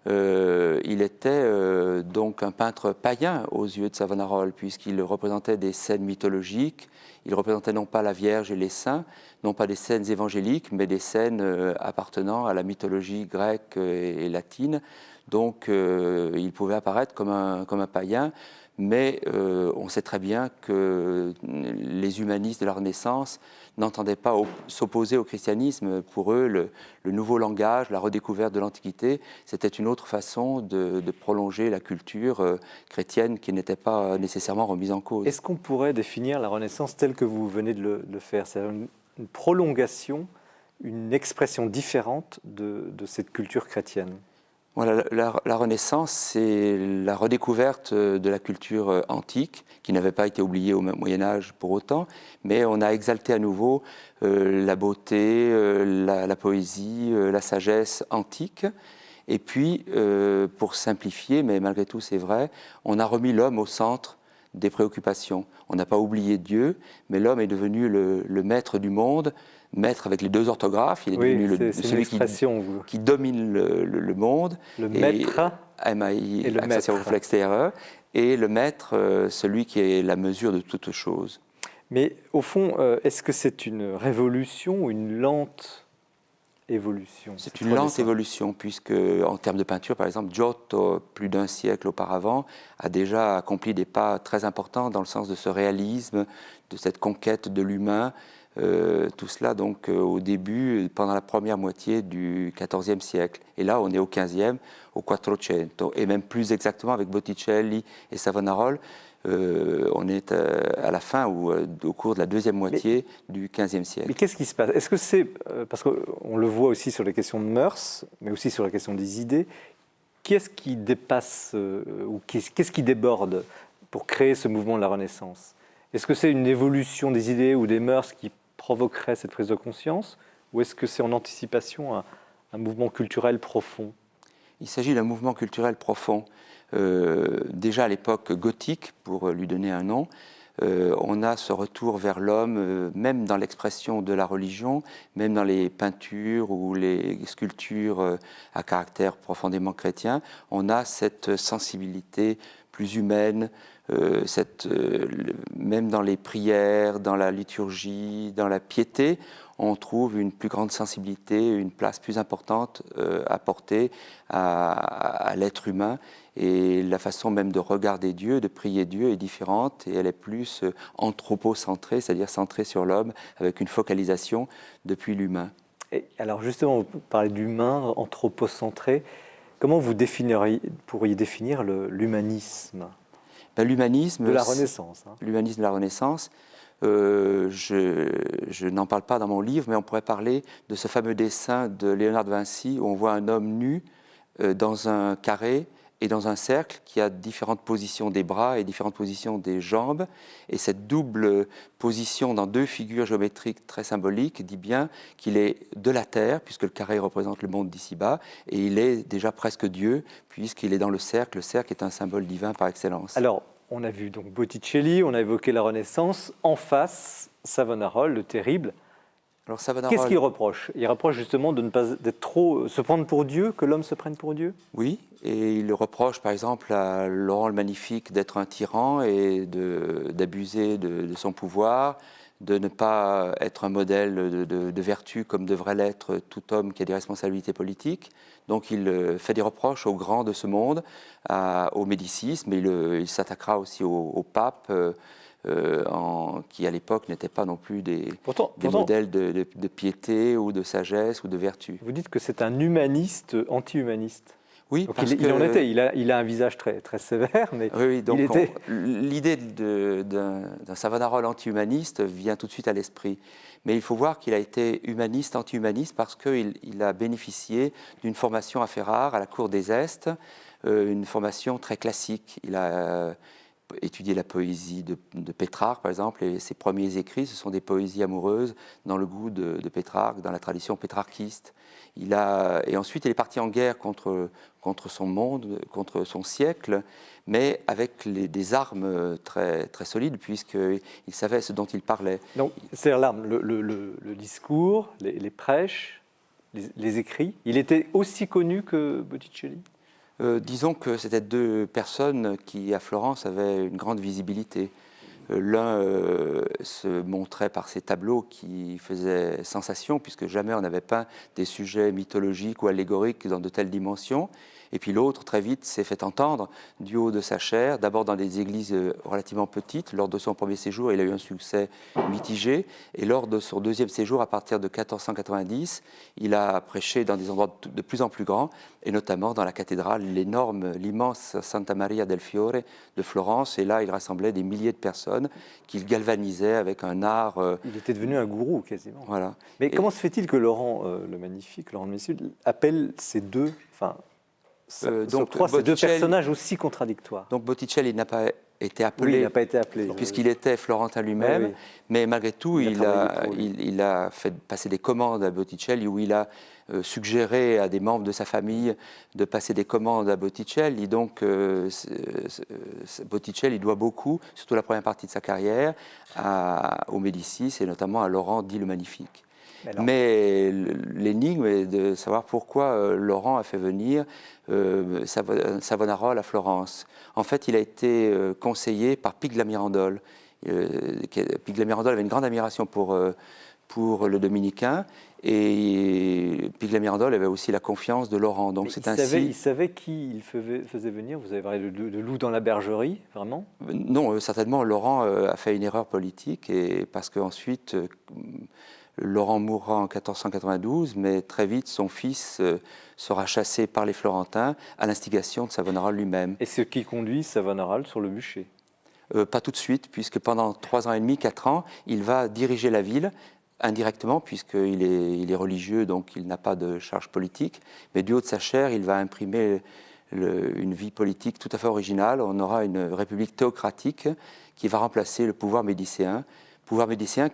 Il était donc un peintre païen aux yeux de Savonarola, puisqu'il représentait des scènes mythologiques. Il représentait non pas la Vierge et les saints, non pas des scènes évangéliques, mais des scènes appartenant à la mythologie grecque et latine. Donc, il pouvait apparaître comme un païen, mais on sait très bien que les humanistes de la Renaissance n'entendaient pas s'opposer au christianisme. Pour eux, le nouveau langage, la redécouverte de l'Antiquité, c'était une autre façon de prolonger la culture chrétienne qui n'était pas nécessairement remise en cause. Est-ce qu'on pourrait définir la Renaissance telle que vous venez de le faire, c'est-à-dire une prolongation, une expression différente de cette culture chrétienne ? Voilà, la Renaissance, c'est la redécouverte de la culture antique, qui n'avait pas été oubliée au Moyen-Âge pour autant, mais on a exalté à nouveau la beauté, la poésie, la sagesse antique. Et puis, pour simplifier, mais malgré tout c'est vrai, on a remis l'homme au centre des préoccupations. On n'a pas oublié Dieu, mais l'homme est devenu le maître du monde, maître avec les deux orthographes, il est devenu celui qui domine le monde. Le maître M-A-I, et le maître. Et le maître, celui qui est la mesure de toute chose. Mais au fond, est-ce que c'est une révolution ou une lente évolution ? C'est une lente évolution, puisque en termes de peinture, par exemple, Giotto, plus d'un siècle auparavant, a déjà accompli des pas très importants dans le sens de ce réalisme, de cette conquête de l'humain. Tout cela donc au début, pendant la première moitié du XIVe siècle. Et là, on est au XVe, au Quattrocento, et même plus exactement avec Botticelli et Savonarola, on est à la fin ou au cours de la deuxième moitié du XVe siècle. Mais qu'est-ce qui se passe ? Est-ce que c'est, parce qu'on le voit aussi sur les questions de mœurs, mais aussi sur la question des idées, qu'est-ce qui dépasse ou qu'est-ce qui déborde pour créer ce mouvement de la Renaissance ? Est-ce que c'est une évolution des idées ou des mœurs qui provoquerait cette prise de conscience, ou est-ce que c'est en anticipation un mouvement culturel profond ? Il s'agit d'un mouvement culturel profond. Déjà à l'époque gothique, pour lui donner un nom, on a ce retour vers l'homme, même dans l'expression de la religion, même dans les peintures ou les sculptures à caractère profondément chrétien, on a cette sensibilité plus humaine, même dans les prières, dans la liturgie, dans la piété, on trouve une plus grande sensibilité, une place plus importante apportée à l'être humain. Et la façon même de regarder Dieu, de prier Dieu est différente et elle est plus anthropocentrée, c'est-à-dire centrée sur l'homme, avec une focalisation depuis l'humain. Et alors justement, vous parlez d'humain, anthropocentré. Comment vous pourriez définir l'humanisme ? L'humanisme... De la Renaissance. L'humanisme de la Renaissance, je n'en parle pas dans mon livre, mais on pourrait parler de ce fameux dessin de Léonard de Vinci où on voit un homme nu dans un carré et dans un cercle qui a différentes positions des bras et différentes positions des jambes. Et cette double position dans deux figures géométriques très symboliques dit bien qu'il est de la terre, puisque le carré représente le monde d'ici-bas, et il est déjà presque Dieu, puisqu'il est dans le cercle. Le cercle est un symbole divin par excellence. Alors, on a vu donc Botticelli, on a évoqué la Renaissance. En face, Savonarola, le terrible. Alors, Savonarola... Qu'est-ce qu'il reproche? Il reproche justement de ne pas d'être trop, se prendre pour Dieu, que l'homme se prenne pour Dieu? Oui, et il reproche par exemple à Laurent le Magnifique d'être un tyran et d'abuser de son pouvoir, de ne pas être un modèle de vertu comme devrait l'être tout homme qui a des responsabilités politiques. Donc il fait des reproches aux grands de ce monde, au Médicis, mais il s'attaquera aussi au pape, qui à l'époque n'étaient pas non plus des modèles de piété ou de sagesse ou de vertu. Vous dites que c'est un humaniste anti-humaniste. Oui, donc il en était. Il a un visage très, très sévère, mais oui, donc il était... l'idée d'un Savonarola anti-humaniste vient tout de suite à l'esprit. Mais il faut voir qu'il a été humaniste, anti-humaniste, parce qu'il a bénéficié d'une formation assez rare à la cour des Est, une formation très classique. Il a étudié la poésie de Pétrarque, par exemple, et ses premiers écrits, ce sont des poésies amoureuses dans le goût de Pétrarque, dans la tradition pétrarquiste. Et ensuite, il est parti en guerre contre son monde, contre son siècle, mais avec des armes très, très solides, puisqu'il savait ce dont il parlait. Donc, c'est l'arme, le discours, les prêches, les écrits. Il était aussi connu que Botticelli? Disons que c'était deux personnes qui, à Florence, avaient une grande visibilité. L'un se montrait par ses tableaux qui faisaient sensation, puisque jamais on n'avait peint des sujets mythologiques ou allégoriques dans de telles dimensions. Et puis l'autre, très vite, s'est fait entendre du haut de sa chair, d'abord dans des églises relativement petites. Lors de son premier séjour, il a eu un succès mitigé. Et lors de son deuxième séjour, à partir de 1490, il a prêché dans des endroits de plus en plus grands, et notamment dans la cathédrale, l'immense Santa Maria del Fiore de Florence. Et là, il rassemblait des milliers de personnes qu'il galvanisait avec un art... Il était devenu un gourou, quasiment. Voilà. Mais comment se fait-il que Laurent le Magnifique, Laurent de Messier, appelle ces deux... ces deux personnages aussi contradictoires? Donc Botticelli n'a pas été appelé, oui, il n'a pas été appelé, puisqu'il était florentin lui-même, oui. mais malgré tout, il il a fait passer des commandes à Botticelli, où il a suggéré à des membres de sa famille de passer des commandes à Botticelli. Donc Botticelli doit beaucoup, surtout la première partie de sa carrière, aux Médicis et notamment à Laurent dit le Magnifique. Mais l'énigme est de savoir pourquoi Laurent a fait venir Savonarola à Florence. En fait, il a été conseillé par Pigla-Mirandole. Pigla-Mirandole avait une grande admiration pour le dominicain, et Pigla-Mirandole avait aussi la confiance de Laurent. Donc il savait qui il faisait venir. Vous avez parlé de loup dans la bergerie, vraiment? Non, certainement, Laurent a fait une erreur politique, et parce qu'ensuite... Laurent mourra en 1492, mais très vite, son fils sera chassé par les Florentins à l'instigation de Savonarola lui-même. Et ce qui conduit Savonarola sur le bûcher? Pas tout de suite, puisque pendant 3 ans et demi, 4 ans, il va diriger la ville, indirectement, puisqu'il est religieux, donc il n'a pas de charge politique, mais du haut de sa chair, il va imprimer une vie politique tout à fait originale. On aura une république théocratique qui va remplacer le pouvoir médicéen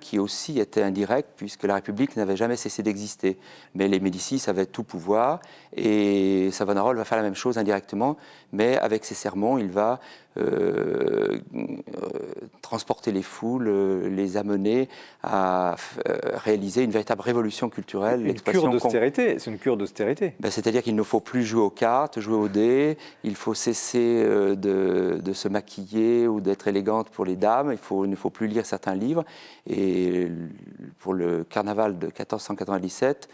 qui aussi était indirect, puisque la République n'avait jamais cessé d'exister. Mais les Médicis avaient tout pouvoir, et Savonarola va faire la même chose indirectement, mais avec ses sermons, il va transporter les foules, les amener à réaliser une véritable révolution culturelle. Une cure d'austérité, c'est une cure d'austérité. C'est-à-dire qu'il ne faut plus jouer aux cartes, jouer aux dés, il faut cesser de se maquiller ou d'être élégante pour les dames, il ne faut plus lire certains livres. Et pour le carnaval de 1497,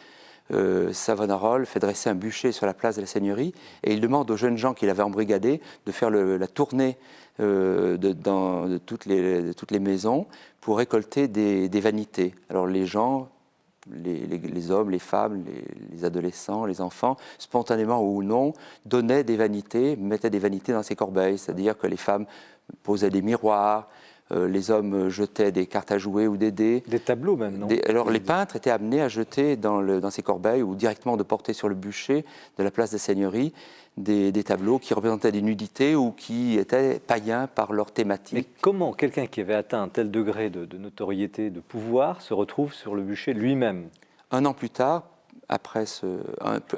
Savonarola fait dresser un bûcher sur la place de la Seigneurie, et il demande aux jeunes gens qu'il avait embrigadés de faire la tournée de toutes les maisons pour récolter des vanités. Alors les gens, les hommes, les femmes, les adolescents, les enfants, spontanément ou non, donnaient des vanités, mettaient des vanités dans ces corbeilles. C'est-à-dire que les femmes posait des miroirs, les hommes jetaient des cartes à jouer ou des dés. Des tableaux même, non? Alors les peintres étaient amenés à jeter dans ces corbeilles ou directement de porter sur le bûcher de la place des Seigneuries des tableaux qui représentaient des nudités ou qui étaient païens par leur thématique. Mais comment quelqu'un qui avait atteint un tel degré de notoriété, de pouvoir, se retrouve sur le bûcher lui-même? Un an plus tard, un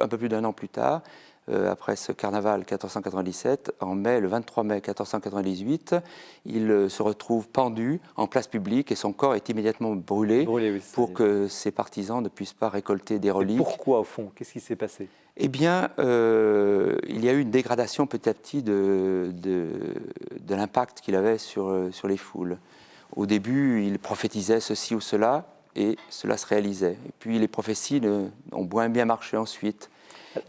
peu plus d'un an plus tard, après ce carnaval 1497, le 23 mai 1498, il se retrouve pendu en place publique et son corps est immédiatement brûlé Oui, pour que ses partisans ne puissent pas récolter des reliques. Et pourquoi, au fond? Qu'est-ce qui s'est passé? Eh bien, il y a eu une dégradation petit à petit de l'impact qu'il avait sur les foules. Au début, il prophétisait ceci ou cela, et cela se réalisait. Et puis les prophéties ont moins bien marché ensuite.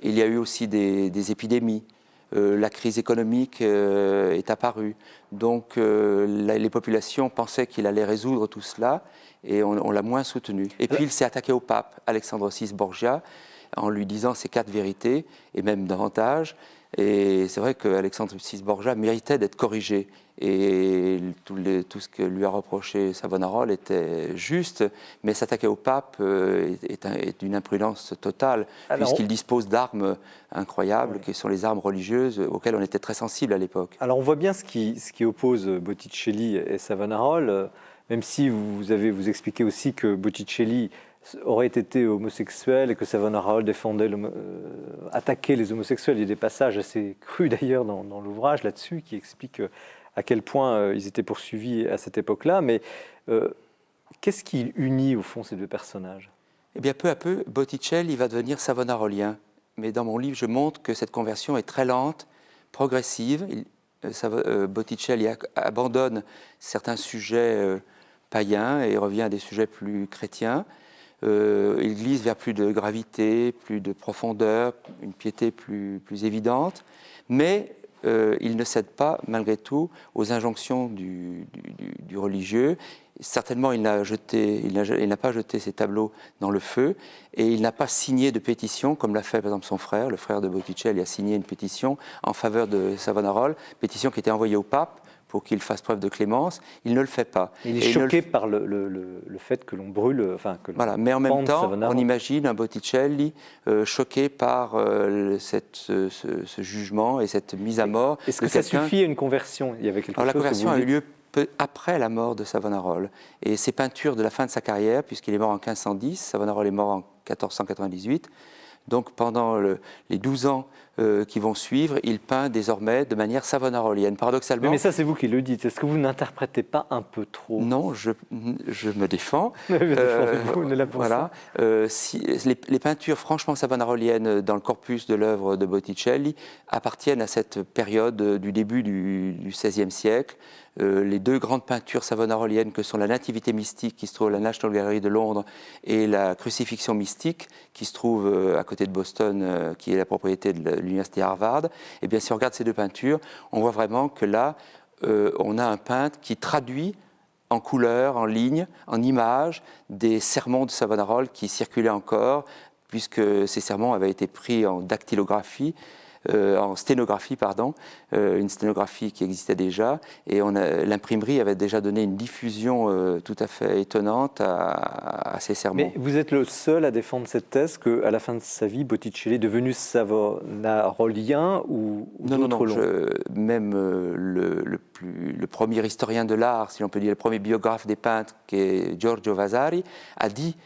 Il y a eu aussi des épidémies. La crise économique est apparue. Donc les populations pensaient qu'il allait résoudre tout cela, et on l'a moins soutenu. Et puis il s'est attaqué au pape, Alexandre VI Borgia, en lui disant ces 4 vérités, et même davantage. Et c'est vrai qu'Alexandre VI Borgia méritait d'être corrigé. Et tout ce que lui a reproché Savonarola était juste, mais s'attaquer au pape est d'une imprudence totale, puisqu'il dispose d'armes incroyables, qui sont les armes religieuses, auxquelles on était très sensible à l'époque. Alors on voit bien ce qui oppose Botticelli et Savonarola, même si vous expliquez aussi que Botticelli aurait été homosexuel et que Savonarola attaquait les homosexuels. Il y a des passages assez crus d'ailleurs dans l'ouvrage là-dessus qui expliquent à quel point ils étaient poursuivis à cette époque-là. Mais qu'est-ce qui unit au fond ces deux personnages? Eh bien, peu à peu, Botticelli va devenir savonarolien. Mais dans mon livre, je montre que cette conversion est très lente, progressive. Botticelli abandonne certains sujets païens et revient à des sujets plus chrétiens. Il glisse vers plus de gravité, plus de profondeur, une piété plus évidente. Mais il ne cède pas, malgré tout, aux injonctions du religieux. Certainement, il n'a pas jeté ses tableaux dans le feu et il n'a pas signé de pétition, comme l'a fait par exemple son frère. Le frère de Botticelli a signé une pétition en faveur de Savonarola, pétition qui était envoyée au pape pour qu'il fasse preuve de clémence. Il ne le fait pas. Il est choqué par le fait que l'on brûle, voilà. Mais en même temps, on imagine un Botticelli choqué par ce jugement et cette mise à mort. Est-ce que ça suffit à une conversion? Il y avait quelque chose. La conversion a eu lieu peu après la mort de Savonarola. Et ses peintures de la fin de sa carrière, puisqu'il est mort en 1510, Savonarola est mort en 1498, donc pendant les 12 ans qui vont suivre, il peint désormais de manière savonarolienne. Paradoxalement... Mais ça, c'est vous qui le dites. Est-ce que vous n'interprétez pas un peu trop? Non, je me défends. Voilà. Les peintures franchement savonaroliennes dans le corpus de l'œuvre de Botticelli appartiennent à cette période du début du XVIe siècle. Les deux grandes peintures savonaroliennes que sont la Nativité mystique qui se trouve à la National Gallery de Londres et la Crucifixion mystique qui se trouve à côté de Boston, qui est la propriété de l'université Harvard. Et bien si on regarde ces deux peintures, on voit vraiment que là, on a un peintre qui traduit en couleurs, en lignes, en images, des sermons de Savonarola qui circulaient encore, puisque ces sermons avaient été pris en dactylographie, en sténographie, une sténographie qui existait déjà, et l'imprimerie avait déjà donné une diffusion tout à fait étonnante à ces sermons. Mais vous êtes le seul à défendre cette thèse qu'à la fin de sa vie, Botticelli est devenu savonarolien ou Non, même le premier historien de l'art, si on peut dire, le premier biographe des peintres, qui est Giorgio Vasari, a dit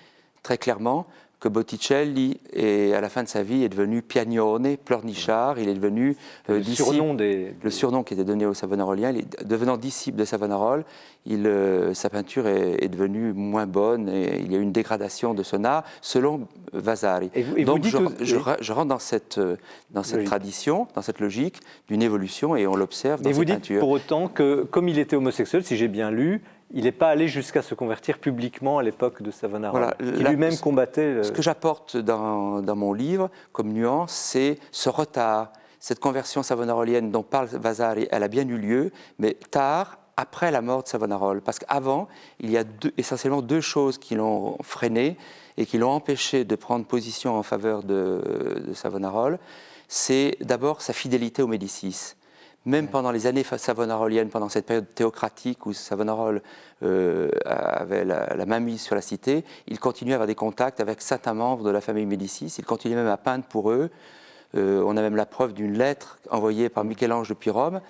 très clairement que Botticelli, à la fin de sa vie, est devenu piagnone, pleurnichard. Il est devenu le surnom qui était donné aux Savonaroliens. Devenant disciple de Savonarola, sa peinture est devenue moins bonne et il y a eu une dégradation de son art, selon Vasari. Donc je rentre dans cette tradition, dans cette logique d'une évolution et on l'observe dans ses peintures. Et vous dites pour autant que, comme il était homosexuel, si j'ai bien lu, il n'est pas allé jusqu'à se convertir publiquement à l'époque de Savonarola, qui lui-même combattait... Ce que j'apporte dans mon livre, comme nuance, c'est ce retard, cette conversion savonarolienne dont parle Vasari, elle a bien eu lieu, mais tard, après la mort de Savonarola. Parce qu'avant, il y a essentiellement deux choses qui l'ont freiné et qui l'ont empêché de prendre position en faveur de Savonarola. C'est d'abord sa fidélité aux Médicis. Même pendant les années savonaroliennes, pendant cette période théocratique où Savonarola avait la main mise sur la cité, il continuait à avoir des contacts avec certains membres de la famille Médicis. Il continuait même à peindre pour eux. On a même la preuve d'une lettre envoyée par Michel-Ange depuis Rome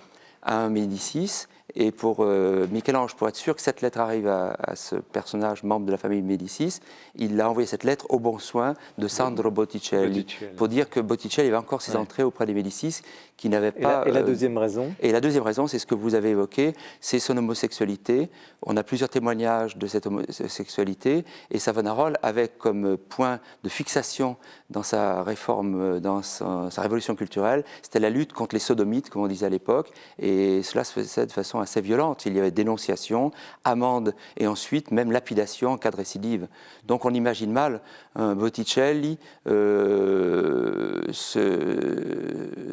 à un Médicis. Et pour Michel-Ange, pour être sûr que cette lettre arrive à ce personnage membre de la famille Médicis, il a envoyé cette lettre au bon soin de Sandro Botticelli, pour dire que Botticelli avait encore ses entrées auprès des Médicis, qui n'avaient pas... Et la deuxième raison? Et la deuxième raison, c'est ce que vous avez évoqué, c'est son homosexualité. On a plusieurs témoignages de cette homosexualité, et Savonarola avait comme point de fixation dans sa réforme, dans sa révolution culturelle, c'était la lutte contre les sodomites, comme on disait à l'époque, et cela se faisait de façon assez violente. Il y avait dénonciation, amende et ensuite même lapidation en cas de récidive. Donc on imagine mal un Botticelli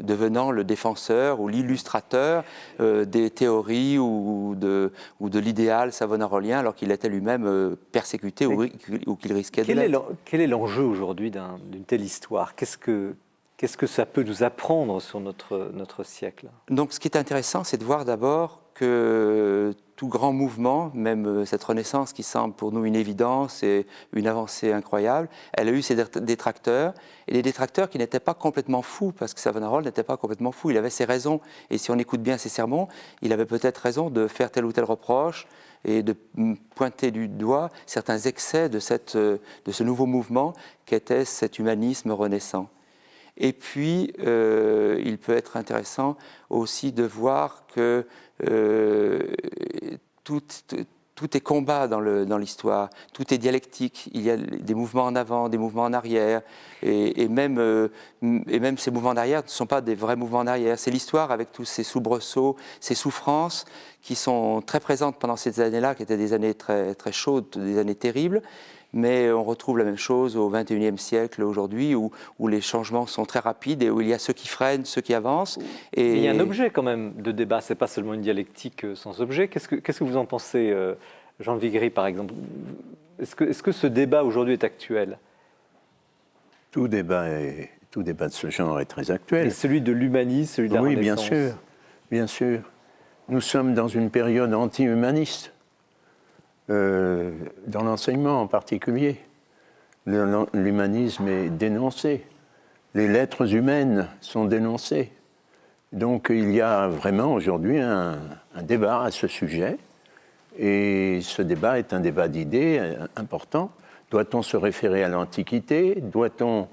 devenant le défenseur ou l'illustrateur des théories ou de l'idéal savonarolien alors qu'il était lui-même persécuté ou qu'il risquait de l'être. Quel est l'enjeu aujourd'hui d'une telle histoire? Qu'est-ce que ça peut nous apprendre sur notre siècle? Donc ce qui est intéressant, c'est de voir d'abord que tout grand mouvement, même cette Renaissance qui semble pour nous une évidence et une avancée incroyable, elle a eu ses détracteurs, et des détracteurs qui n'étaient pas complètement fous, parce que Savonarola n'était pas complètement fou, il avait ses raisons, et si on écoute bien ses sermons, il avait peut-être raison de faire tel ou tel reproche, et de pointer du doigt certains excès de ce nouveau mouvement qu'était cet humanisme renaissant. Et puis, il peut être intéressant aussi de voir que tout est combat dans l'histoire, tout est dialectique. Il y a des mouvements en avant, des mouvements en arrière, et même ces mouvements en arrière ne sont pas des vrais mouvements en arrière. C'est l'histoire avec tous ces soubresauts, ces souffrances qui sont très présentes pendant ces années-là, qui étaient des années très, très chaudes, des années terribles. Mais on retrouve la même chose au XXIe siècle aujourd'hui, où les changements sont très rapides et où il y a ceux qui freinent, ceux qui avancent. Et il y a un objet quand même de débat, c'est pas seulement une dialectique sans objet. Qu'est-ce que vous en pensez, Jean Vigry, par exemple? Est-ce que ce débat aujourd'hui est actuel? Tout débat de ce genre est très actuel. Et celui de l'humanisme, celui de la Oui, Renaissance? bien sûr. Nous sommes dans une période anti-humaniste. Dans l'enseignement en particulier, l'humanisme est dénoncé, les lettres humaines sont dénoncées. Donc il y a vraiment aujourd'hui un débat à ce sujet, et ce débat est un débat d'idées important. Doit-on se référer à l'Antiquité? Doit-on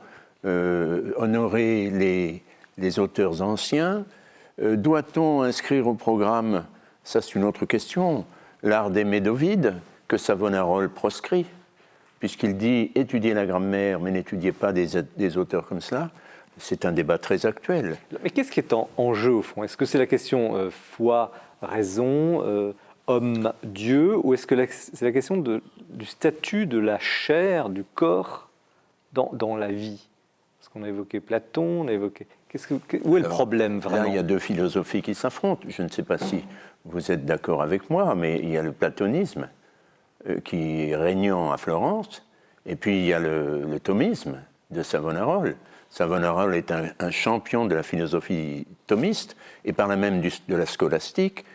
honorer les auteurs anciens? Doit-on inscrire au programme, ça c'est une autre question, l'art des Médovides, que Savonarola proscrit, puisqu'il dit « étudiez la grammaire, mais n'étudiez pas des auteurs comme cela », c'est un débat très actuel. Mais qu'est-ce qui est en jeu, au fond? Est-ce que c'est la question foi, raison, homme, Dieu, ou est-ce que c'est la question du statut de la chair, du corps, dans la vie? Parce qu'on a évoqué Platon, on a évoqué... Où est le problème, vraiment? Là, il y a deux philosophies qui s'affrontent. Je ne sais pas si vous êtes d'accord avec moi, mais il y a le platonisme qui est régnant à Florence, et puis il y a le thomisme de Savonarola. Savonarola est un champion de la philosophie thomiste, et par là même de la scolastique,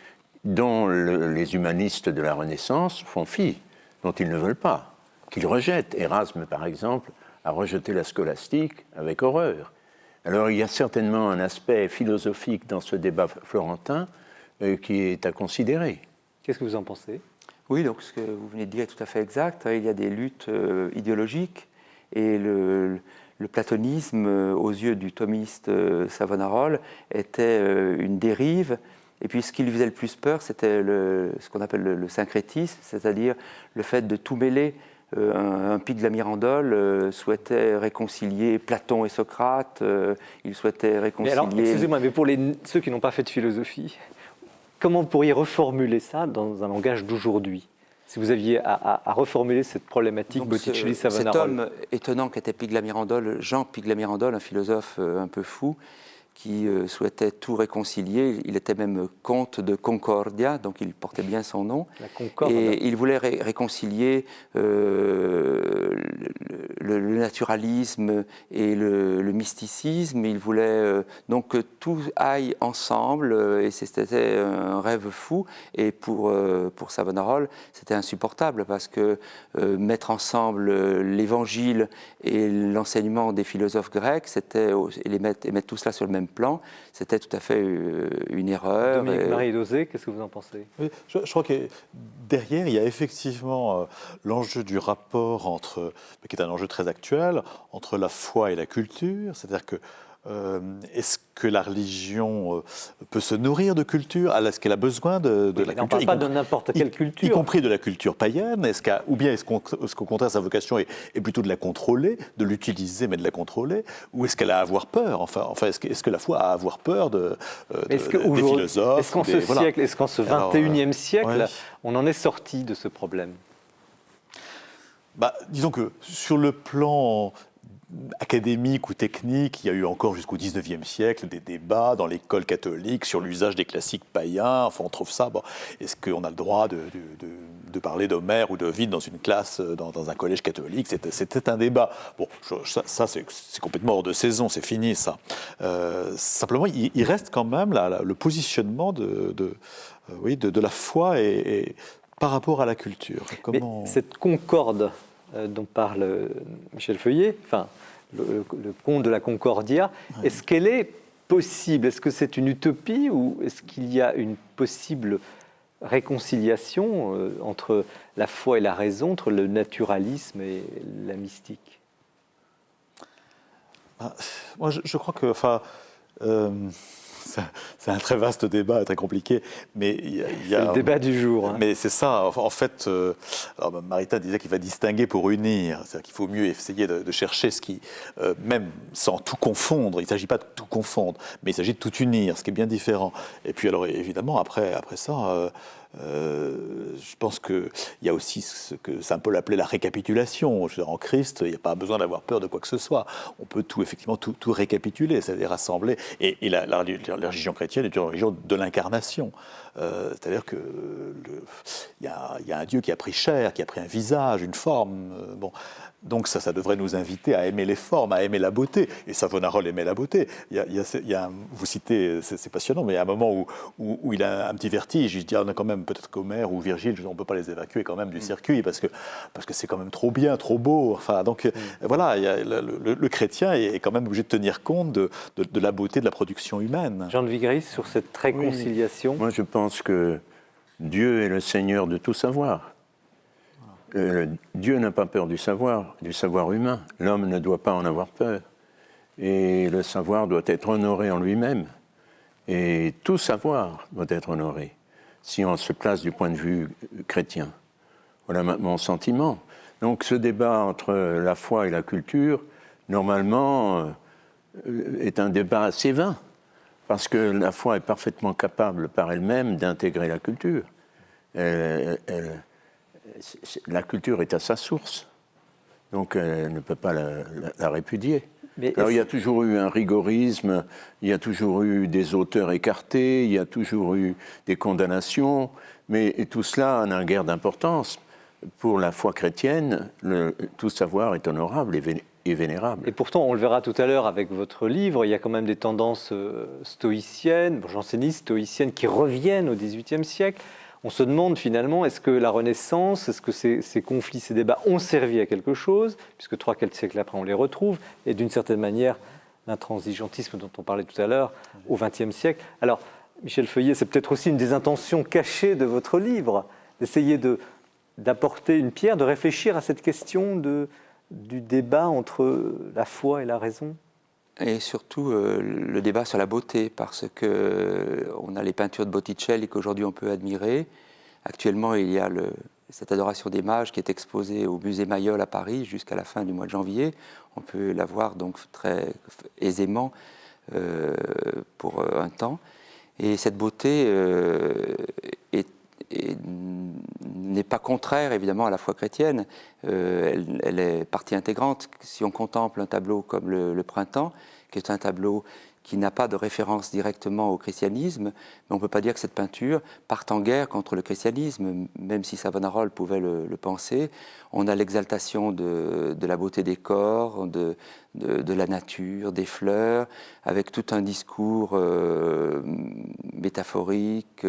dont les humanistes de la Renaissance font fi, dont ils ne veulent pas, qu'ils rejettent. Erasme, par exemple, a rejeté la scolastique avec horreur. Alors il y a certainement un aspect philosophique dans ce débat florentin qui est à considérer. Qu'est-ce que vous en pensez? Oui, donc ce que vous venez de dire est tout à fait exact. Il y a des luttes idéologiques, et le platonisme, aux yeux du thomiste Savonarola, était une dérive. Et puis ce qui lui faisait le plus peur, c'était ce qu'on appelle le syncrétisme, c'est-à-dire le fait de tout mêler. Un Pic de la Mirandole souhaitait réconcilier Platon et Socrate, il souhaitait réconcilier... Mais alors, excusez-moi, mais pour ceux qui n'ont pas fait de philosophie, comment vous pourriez reformuler ça dans un langage d'aujourd'hui? Si vous aviez à reformuler cette problématique Botticelli-Savonarola. Cet homme étonnant qu'était Pic de la Mirandole, Jean Pic de la Mirandole, un philosophe un peu fou, qui souhaitait tout réconcilier. Il était même comte de Concordia, donc il portait bien son nom. La Concorde. Et il voulait réconcilier le naturalisme et le mysticisme. Il voulait donc que tout aille ensemble, et c'était un rêve fou. Et pour Savonarola, c'était insupportable, parce que mettre ensemble l'évangile et l'enseignement des philosophes grecs, et mettre tout cela sur le même plan, c'était tout à fait une erreur. Dominique Marie-Dosé, qu'est-ce que vous en pensez? Oui, je crois que derrière, il y a effectivement l'enjeu du rapport qui est un enjeu très actuel, entre la foi et la culture. C'est-à-dire que est-ce que la religion peut se nourrir de culture? Est-ce qu'elle a besoin de la culture? On ne parle pas de n'importe quelle culture. Y compris de la culture païenne. Ou bien est-ce qu'au contraire, sa vocation est plutôt de la contrôler, de l'utiliser, mais de la contrôler? Ou est-ce qu'elle a à avoir peur? Enfin, est-ce que la foi a à avoir peur des philosophes? Est-ce qu'en ce siècle, est-ce qu'en ce 21e siècle, on en est sorti de ce problème? Disons que sur le plan académique ou technique, il y a eu encore jusqu'au 19e siècle des débats dans l'école catholique sur l'usage des classiques païens. Enfin, on trouve ça. Est-ce qu'on a le droit de parler d'Homère ou d'Ovide dans une classe, dans un collège catholique? C'était un débat. Bon, ça c'est complètement hors de saison, c'est fini ça. Simplement, il reste quand même le positionnement de la foi et par rapport à la culture. Mais cette concorde dont parle Michel Feuillet, enfin, le conte de la Concordia, est-ce qu'elle est possible? Est-ce que c'est une utopie, ou est-ce qu'il y a une possible réconciliation entre la foi et la raison, entre le naturalisme et la mystique? Moi, je crois que... c'est un très vaste débat, très compliqué, mais c'est le débat du jour. Mais c'est ça, en fait, Maritain disait qu'il va distinguer pour unir, c'est-à-dire qu'il faut mieux essayer de chercher ce qui, même sans tout confondre, il ne s'agit pas de tout confondre, mais il s'agit de tout unir, ce qui est bien différent. Et puis alors évidemment, après ça... je pense qu'il y a aussi ce que Saint Paul appelait la récapitulation. Je veux dire, en Christ, il n'y a pas besoin d'avoir peur de quoi que ce soit. On peut effectivement tout récapituler, c'est-à-dire rassembler. Et la religion chrétienne est une religion de l'incarnation. C'est-à-dire qu'il y a un Dieu qui a pris chair, qui a pris un visage, une forme. Donc ça devrait nous inviter à aimer les formes, à aimer la beauté. Et Savonarola aimait la beauté. Vous citez, c'est passionnant, mais il y a un moment où il a un petit vertige. Il se dit, on a quand même, peut-être qu'Homère ou Virgile, on ne peut pas les évacuer quand même du circuit, parce que c'est quand même trop bien, trop beau. Enfin, donc voilà, le chrétien est quand même obligé de tenir compte de la beauté de la production humaine. Jean de Vigris, sur cette réconciliation. Moi, je pense que Dieu est le Seigneur de tout savoir. Dieu n'a pas peur du savoir humain. L'homme ne doit pas en avoir peur. Et le savoir doit être honoré en lui-même. Et tout savoir doit être honoré, si on se place du point de vue chrétien. Voilà mon sentiment. Donc ce débat entre la foi et la culture, normalement, est un débat assez vain, parce que la foi est parfaitement capable par elle-même d'intégrer la culture. La culture est à sa source, donc elle ne peut pas la répudier. Alors il y a toujours eu un rigorisme, il y a toujours eu des auteurs écartés, il y a toujours eu des condamnations, mais tout cela n'a guère d'importance. Pour la foi chrétienne, tout savoir est honorable et vénérable. Et pourtant, on le verra tout à l'heure avec votre livre, il y a quand même des tendances stoïciennes, jansénistes, stoïciennes, qui reviennent au XVIIIe siècle. On se demande finalement, est-ce que la Renaissance, est-ce que ces conflits, ces débats ont servi à quelque chose, puisque 3-4 siècles après on les retrouve, et d'une certaine manière, l'intransigeantisme dont on parlait tout à l'heure, au XXe siècle. Alors, Michel Feuillet, c'est peut-être aussi une des intentions cachées de votre livre, d'essayer d'apporter une pierre, de réfléchir à cette question du débat entre la foi et la raison. Et surtout le débat sur la beauté, parce qu'on a les peintures de Botticelli qu'aujourd'hui on peut admirer. Actuellement, il y a cette adoration des mages qui est exposée au musée Mayol à Paris jusqu'à la fin du mois de janvier. On peut la voir donc très aisément pour un temps. Et cette beauté n'est pas contraire évidemment à la foi chrétienne, elle est partie intégrante. Si on contemple un tableau comme le Printemps, qui est un tableau qui n'a pas de référence directement au christianisme, mais on ne peut pas dire que cette peinture parte en guerre contre le christianisme, même si Savonarola pouvait le penser. On a l'exaltation de la beauté des corps, de la nature, des fleurs, avec tout un discours métaphorique,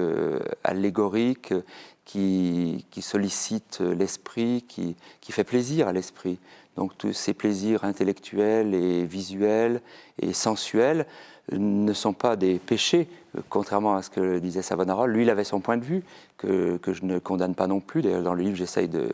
allégorique, qui sollicite l'esprit, qui fait plaisir à l'esprit. Donc tous ces plaisirs intellectuels et visuels et sensuels ne sont pas des péchés, contrairement à ce que disait Savonarola. Lui, il avait son point de vue, que je ne condamne pas non plus. D'ailleurs, dans le livre, j'essaye de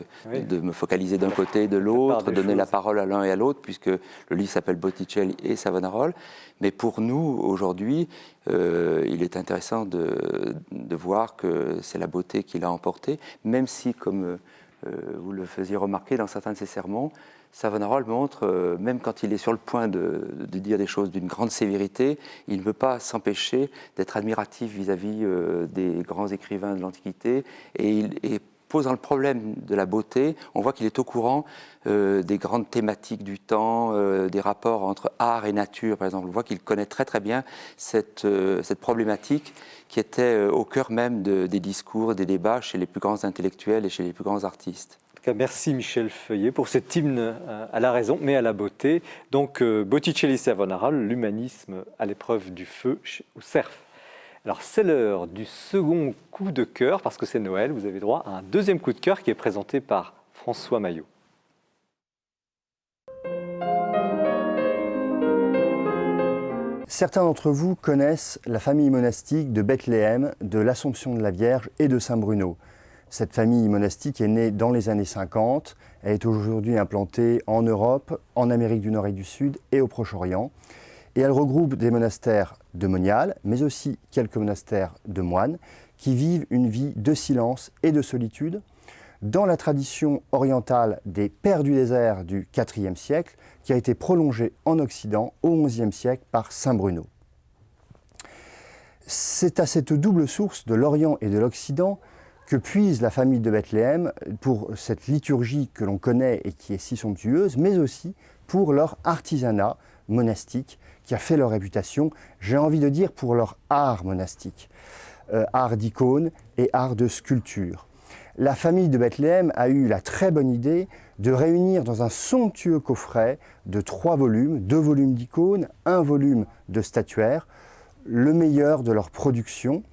me focaliser d'un côté et de l'autre, donner la parole à l'un et à l'autre, puisque le livre s'appelle Botticelli et Savonarola. Mais pour nous, aujourd'hui, il est intéressant de voir que c'est la beauté qui l'a emporté, même si, comme vous le faisiez remarquer dans certains de ses sermons, Savonarola montre, même quand il est sur le point de dire des choses d'une grande sévérité, il ne veut pas s'empêcher d'être admiratif vis-à-vis des grands écrivains de l'Antiquité. Et posant le problème de la beauté, on voit qu'il est au courant des grandes thématiques du temps, des rapports entre art et nature, par exemple. On voit qu'il connaît très très bien cette problématique qui était au cœur même des discours, des débats chez les plus grands intellectuels et chez les plus grands artistes. Merci Michel Feuillet pour cet hymne à la raison, mais à la beauté. Donc Botticelli Savonarola, l'humanisme à l'épreuve du feu au Cerf. Alors c'est l'heure du second coup de cœur, parce que c'est Noël, vous avez droit à un deuxième coup de cœur qui est présenté par François Maillot. Certains d'entre vous connaissent la famille monastique de Bethléem, de l'Assomption de la Vierge et de Saint-Bruno. Cette famille monastique est née dans les années 50, elle est aujourd'hui implantée en Europe, en Amérique du Nord et du Sud et au Proche-Orient. Et elle regroupe des monastères de moniales, mais aussi quelques monastères de moines, qui vivent une vie de silence et de solitude, dans la tradition orientale des pères du désert du IVe siècle, qui a été prolongée en Occident au XIe siècle par Saint Bruno. C'est à cette double source de l'Orient et de l'Occident que puise la famille de Bethléem pour cette liturgie que l'on connaît et qui est si somptueuse, mais aussi pour leur artisanat monastique qui a fait leur réputation, j'ai envie de dire pour leur art monastique, art d'icône et art de sculpture. La famille de Bethléem a eu la très bonne idée de réunir dans un somptueux coffret de 3 volumes, 2 volumes d'icônes, 1 volume de statuaires, le meilleur de leur production,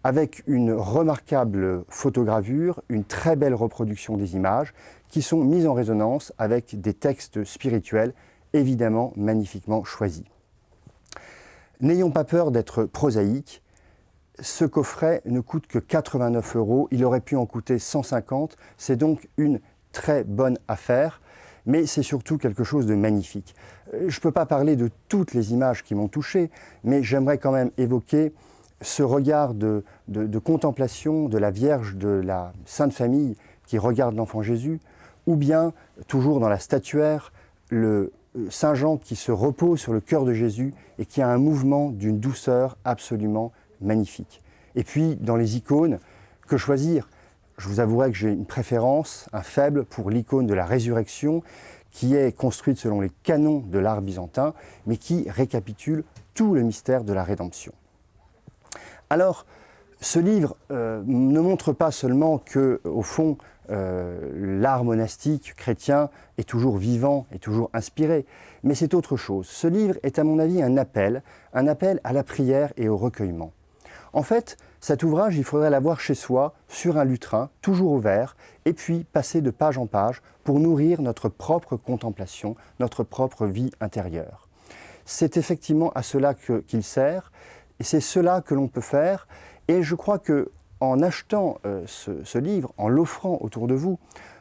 avec une remarquable photogravure, une très belle reproduction des images, qui sont mises en résonance avec des textes spirituels, évidemment magnifiquement choisis. N'ayons pas peur d'être prosaïques, ce coffret ne coûte que 89 €, il aurait pu en coûter 150, c'est donc une très bonne affaire, mais c'est surtout quelque chose de magnifique. Je ne peux pas parler de toutes les images qui m'ont touché, mais j'aimerais quand même évoquer ce regard de contemplation de la Vierge de la Sainte Famille qui regarde l'enfant Jésus, ou bien, toujours dans la statuaire, le Saint Jean qui se repose sur le cœur de Jésus et qui a un mouvement d'une douceur absolument magnifique. Et puis, dans les icônes, que choisir ? Je vous avouerai que j'ai une préférence, un faible pour l'icône de la résurrection, qui est construite selon les canons de l'art byzantin, mais qui récapitule tout le mystère de la rédemption. Alors, ce livre ne montre pas seulement que, au fond, l'art monastique chrétien est toujours vivant, est toujours inspiré, mais c'est autre chose. Ce livre est à mon avis un appel à la prière et au recueillement. En fait, cet ouvrage, il faudrait l'avoir chez soi, sur un lutrin, toujours ouvert, et puis passer de page en page pour nourrir notre propre contemplation, notre propre vie intérieure. C'est effectivement à cela qu'il sert, et c'est cela que l'on peut faire. Et je crois qu'en achetant ce livre, en l'offrant autour de vous,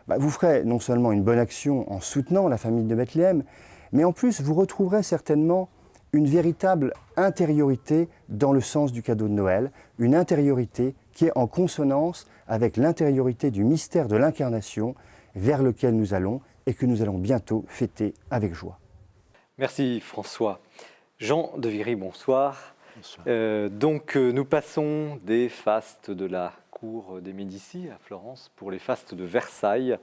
vous ferez non seulement une bonne action en soutenant la famille de Bethléem, mais en plus vous retrouverez certainement une véritable intériorité dans le sens du cadeau de Noël, une intériorité qui est en consonance avec l'intériorité du mystère de l'incarnation vers lequel nous allons et que nous allons bientôt fêter avec joie. Merci François. Jean de Viry, bonsoir. Nous passons des fastes de la cour des Médicis à Florence pour les fastes de Versailles.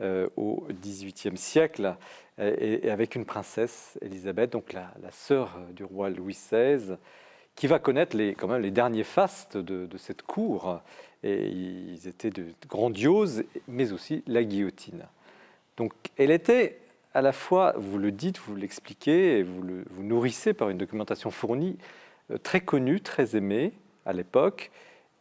au XVIIIe siècle, et avec une princesse, Élisabeth, donc la sœur du roi Louis XVI, qui va connaître quand même les derniers fastes de cette cour. Et ils étaient grandioses, mais aussi la guillotine. Donc elle était à la fois, vous le dites, vous l'expliquez, et vous nourrissez par une documentation fournie, très connue, très aimée à l'époque,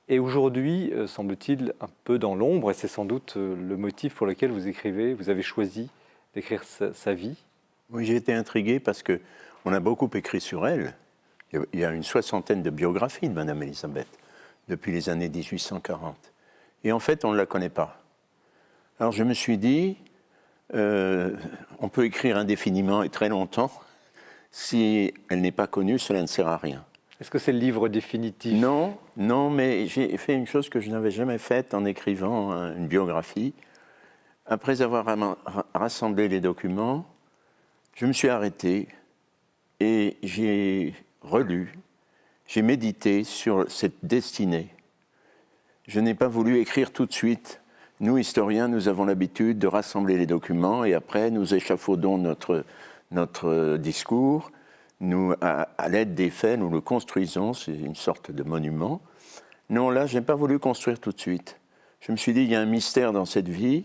et aujourd'hui, semble-t-il, un peu dans l'ombre, et c'est sans doute le motif pour lequel vous écrivez, vous avez choisi d'écrire sa vie. Oui, j'ai été intrigué parce qu'on a beaucoup écrit sur elle. Il y a une 60aine de biographies de Madame Élisabeth depuis les années 1840. Et en fait, on ne la connaît pas. Alors je me suis dit, on peut écrire indéfiniment et très longtemps. Si elle n'est pas connue, cela ne sert à rien. Est-ce que c'est le livre définitif? Non, non, mais j'ai fait une chose que je n'avais jamais faite en écrivant une biographie. Après avoir rassemblé les documents, je me suis arrêté et j'ai relu, j'ai médité sur cette destinée. Je n'ai pas voulu écrire tout de suite. Nous, historiens, nous avons l'habitude de rassembler les documents et après, nous échafaudons notre discours. Nous, à l'aide des faits, nous le construisons, c'est une sorte de monument. Non, là, je n'ai pas voulu construire tout de suite. Je me suis dit, il y a un mystère dans cette vie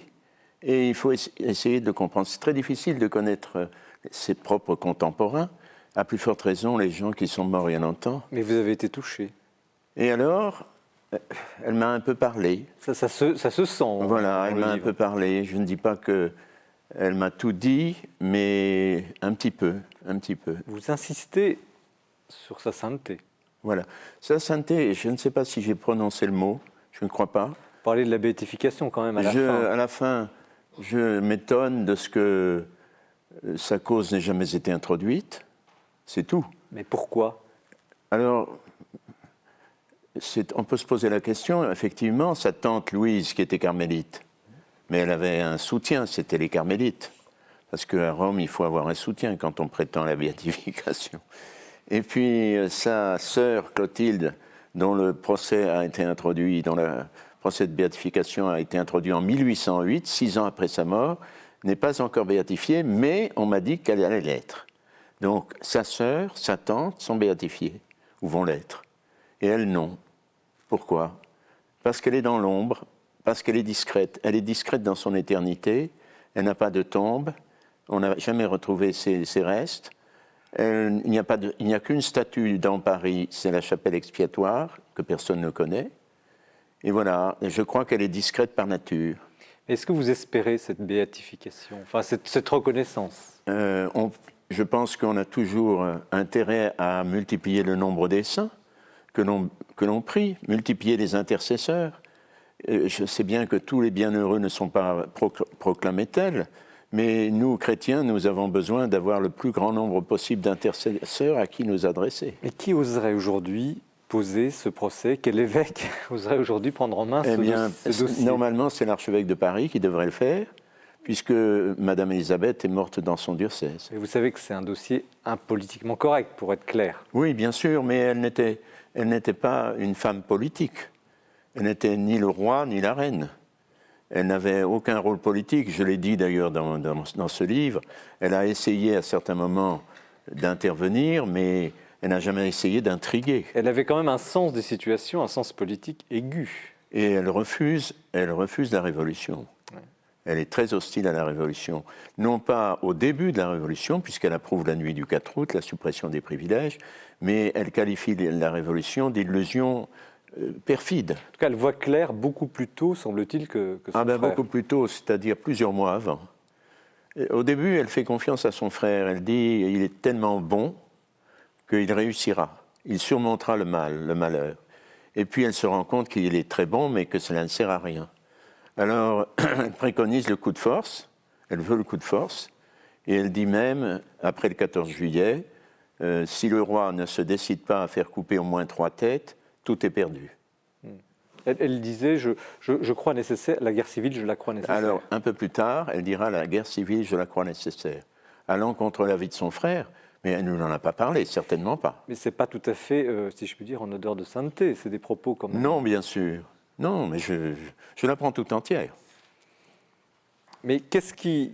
et il faut essayer de le comprendre. C'est très difficile de connaître ses propres contemporains, à plus forte raison les gens qui sont morts il y a longtemps. Mais vous avez été touché. Et alors, elle m'a un peu parlé. Ça se sent. Voilà, elle m'a un peu parlé. Je ne dis pas qu'elle m'a tout dit, mais un petit peu. Vous insistez sur sa sainteté. Voilà. Sa sainteté, je ne sais pas si j'ai prononcé le mot, je ne crois pas. Vous parlez de la béatification quand même à la fin. À la fin, je m'étonne de ce que sa cause n'ait jamais été introduite. C'est tout. Mais pourquoi? Alors, on peut se poser la question, effectivement, sa tante Louise, qui était carmélite, mais elle avait un soutien, c'était les carmélites. Parce qu'à Rome, il faut avoir un soutien quand on prétend la béatification. Et puis, sa sœur Clotilde, dont le procès a été introduit, dont le procès de béatification a été introduit en 1808, 6 ans après sa mort, n'est pas encore béatifiée, mais on m'a dit qu'elle allait l'être. Donc, sa sœur, sa tante sont béatifiées, ou vont l'être. Et elle, non. Pourquoi? Parce qu'elle est dans l'ombre, parce qu'elle est discrète. Elle est discrète dans son éternité, elle n'a pas de tombe, on n'a jamais retrouvé ses restes. Il n'y a qu'une statue dans Paris, c'est la chapelle expiatoire, que personne ne connaît. Et voilà, je crois qu'elle est discrète par nature. Est-ce que vous espérez cette béatification, enfin cette reconnaissance? Je pense qu'on a toujours intérêt à multiplier le nombre des saints que l'on prie, multiplier les intercesseurs. Je sais bien que tous les bienheureux ne sont pas proclamés tels, mais nous, chrétiens, nous avons besoin d'avoir le plus grand nombre possible d'intercesseurs à qui nous adresser. Et qui oserait aujourd'hui poser ce procès? Quel évêque oserait aujourd'hui prendre en main ce dossier? Normalement, c'est l'archevêque de Paris qui devrait le faire, puisque Madame Élisabeth est morte dans son diocèse. Et vous savez que c'est un dossier impolitiquement correct, pour être clair. Oui, bien sûr, mais elle n'était pas une femme politique. Elle n'était ni le roi ni la reine. Elle n'avait aucun rôle politique, je l'ai dit d'ailleurs dans ce livre. Elle a essayé à certains moments d'intervenir, mais elle n'a jamais essayé d'intriguer. Elle avait quand même un sens des situations, un sens politique aigu. Et elle refuse la révolution. Ouais. Elle est très hostile à la révolution. Non pas au début de la révolution, puisqu'elle approuve la nuit du 4 août, la suppression des privilèges, mais elle qualifie la révolution d'illusion perfide. En tout cas, elle voit clair beaucoup plus tôt, semble-t-il, que son frère. Beaucoup plus tôt, c'est-à-dire plusieurs mois avant. Au début, elle fait confiance à son frère. Elle dit il est tellement bon qu'il réussira. Il surmontera le mal, le malheur. Et puis elle se rend compte qu'il est très bon, mais que cela ne sert à rien. Alors, elle préconise le coup de force. Elle veut le coup de force. Et elle dit même, après le 14 juillet, si le roi ne se décide pas à faire couper au moins 3 têtes, tout est perdu. Elle disait, je crois nécessaire, la guerre civile, je la crois nécessaire. Alors, un peu plus tard, elle dira, la guerre civile, je la crois nécessaire. Allant contre l'avis de son frère, mais elle ne nous en a pas parlé, certainement pas. Mais ce n'est pas tout à fait, si je puis dire, en odeur de sainteté, c'est des propos comme... Non, bien sûr. Non, mais je la prends tout entière. Mais qu'est-ce qui...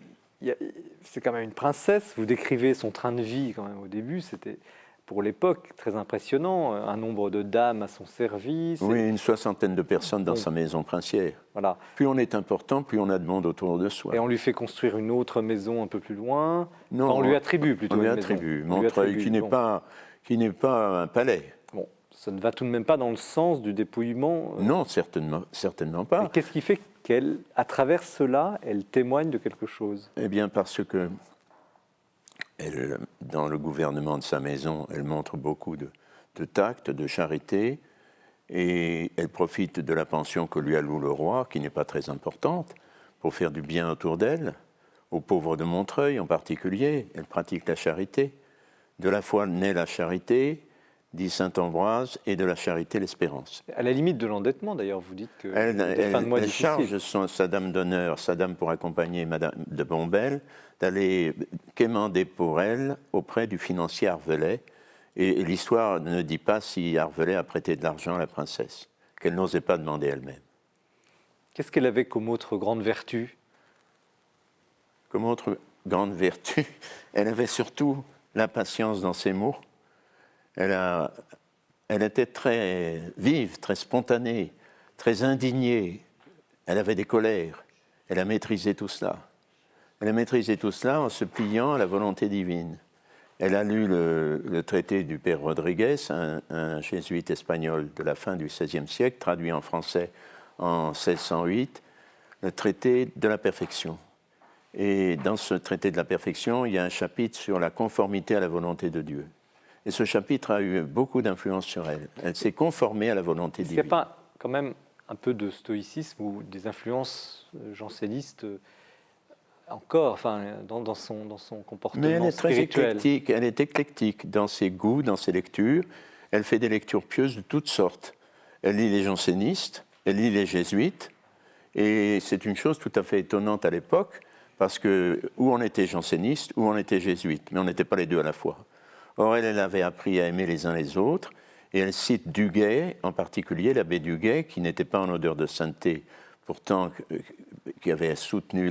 C'est quand même une princesse, vous décrivez son train de vie quand même au début, c'était pour l'époque très impressionnant, un nombre de dames à son service. Oui, une soixantaine de personnes dans Bon. sa maison princière. Voilà. Plus on est important, plus on a de monde autour de soi. Et on lui fait construire une autre maison un peu plus loin. Non, Enfin, on lui attribue plutôt on lui une maison. attribue. On lui Montreuil, attribue, qui n'est pas un palais. Bon, ça ne va tout de même pas dans le sens du dépouillement. Non, certainement pas. Mais qu'est-ce qui fait qu'à travers cela, elle témoigne de quelque chose? Eh bien, parce que dans le gouvernement de sa maison, elle montre beaucoup de tact, de charité, et elle profite de la pension que lui alloue le roi, qui n'est pas très importante, pour faire du bien autour d'elle, aux pauvres de Montreuil en particulier. Elle pratique la charité. De la foi naît la charité, dit saint Ambroise, et de la charité l'espérance. À la limite de l'endettement, d'ailleurs, vous dites que Elle, fins de mois elle difficiles. charge sa dame d'honneur, sa dame pour accompagner Madame de Bombelle, d'aller quémander pour elle auprès du financier Arvelet. Et l'histoire ne dit pas si Arvelet a prêté de l'argent à la princesse, qu'elle n'osait pas demander elle-même. Qu'est-ce qu'elle avait comme autre grande vertu? Comme autre grande vertu, elle avait surtout la patience dans ses mots. Elle était très vive, très spontanée, très indignée. Elle avait des colères. Elle a maîtrisé tout cela. Elle a maîtrisé tout cela en se pliant à la volonté divine. Elle a lu le traité du père Rodriguez, un jésuite espagnol de la fin du XVIe siècle, traduit en français en 1608, le traité de la perfection. Et dans ce traité de la perfection, il y a un chapitre sur la conformité à la volonté de Dieu. Et ce chapitre a eu beaucoup d'influence sur elle. Elle s'est conformée à la volonté Est-ce qu'il n'y divine. a pas quand même un peu de stoïcisme ou des influences jansénistes encore, enfin, dans son comportement Mais elle est très spirituel? éclectique. Elle est éclectique dans ses goûts, dans ses lectures. Elle fait des lectures pieuses de toutes sortes. Elle lit les jansénistes, elle lit les jésuites. Et c'est une chose tout à fait étonnante à l'époque, parce que où on était janséniste, où on était jésuite, mais on n'était pas les deux à la fois. Or, elle avait appris à aimer les uns les autres, et elle cite Duguay, en particulier l'abbé Duguay, qui n'était pas en odeur de sainteté, pourtant qui avait soutenu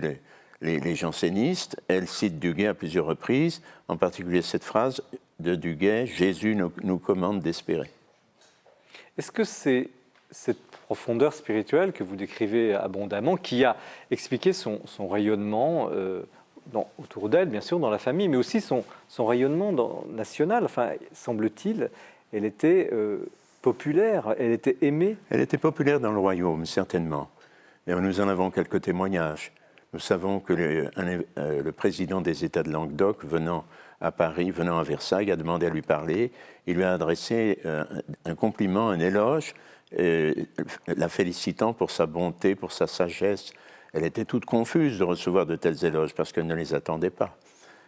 les jansénistes. Elle cite Duguay à plusieurs reprises, en particulier cette phrase de Duguay, « Jésus nous commande d'espérer ». Est-ce que c'est cette profondeur spirituelle que vous décrivez abondamment qui a expliqué son rayonnement autour d'elle, bien sûr, dans la famille, mais aussi son rayonnement national? Enfin, semble-t-il, elle était populaire, elle était aimée. Elle était populaire dans le royaume, certainement. Et nous en avons quelques témoignages. Nous savons que le président des États de Languedoc, venant à Paris, venant à Versailles, a demandé à lui parler. Il lui a adressé un compliment, un éloge, la félicitant pour sa bonté, pour sa sagesse. Elle était toute confuse de recevoir de tels éloges parce qu'elle ne les attendait pas.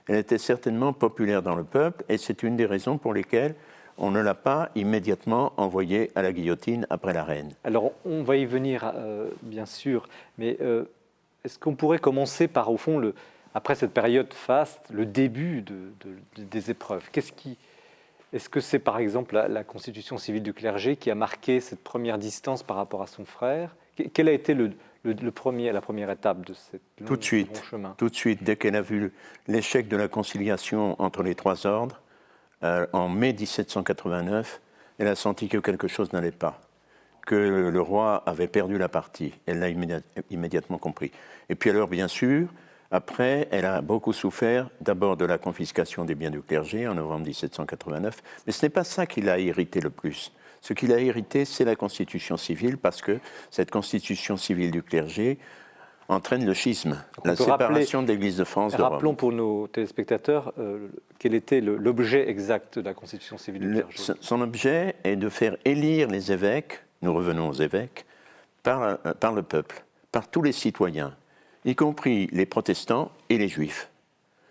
Elle était certainement populaire dans le peuple et c'est une des raisons pour lesquelles on ne l'a pas immédiatement envoyée à la guillotine après la reine. Alors, on va y venir, bien sûr, mais est-ce qu'on pourrait commencer par, au fond, après cette période faste, le début des épreuves? Est-ce que c'est, par exemple, la constitution civile du clergé qui a marqué cette première distance par rapport à son frère? Quelle a été la première étape de cette long chemin? Tout de suite, dès qu'elle a vu l'échec de la conciliation entre les trois ordres, en mai 1789, elle a senti que quelque chose n'allait pas, que le roi avait perdu la partie. Elle l'a immédiatement compris. Et puis alors, bien sûr, après, elle a beaucoup souffert d'abord de la confiscation des biens du clergé en novembre 1789, mais ce n'est pas ça qui l'a irrité le plus. Ce qui l'a irrité, c'est la constitution civile, parce que cette constitution civile du clergé entraîne le schisme, la séparation de l'Église de France de Rome. Rappelons pour nos téléspectateurs quel était l'objet exact de la constitution civile du clergé. Son objet est de faire élire les évêques, nous revenons aux évêques, par le peuple, par tous les citoyens, y compris les protestants et les juifs.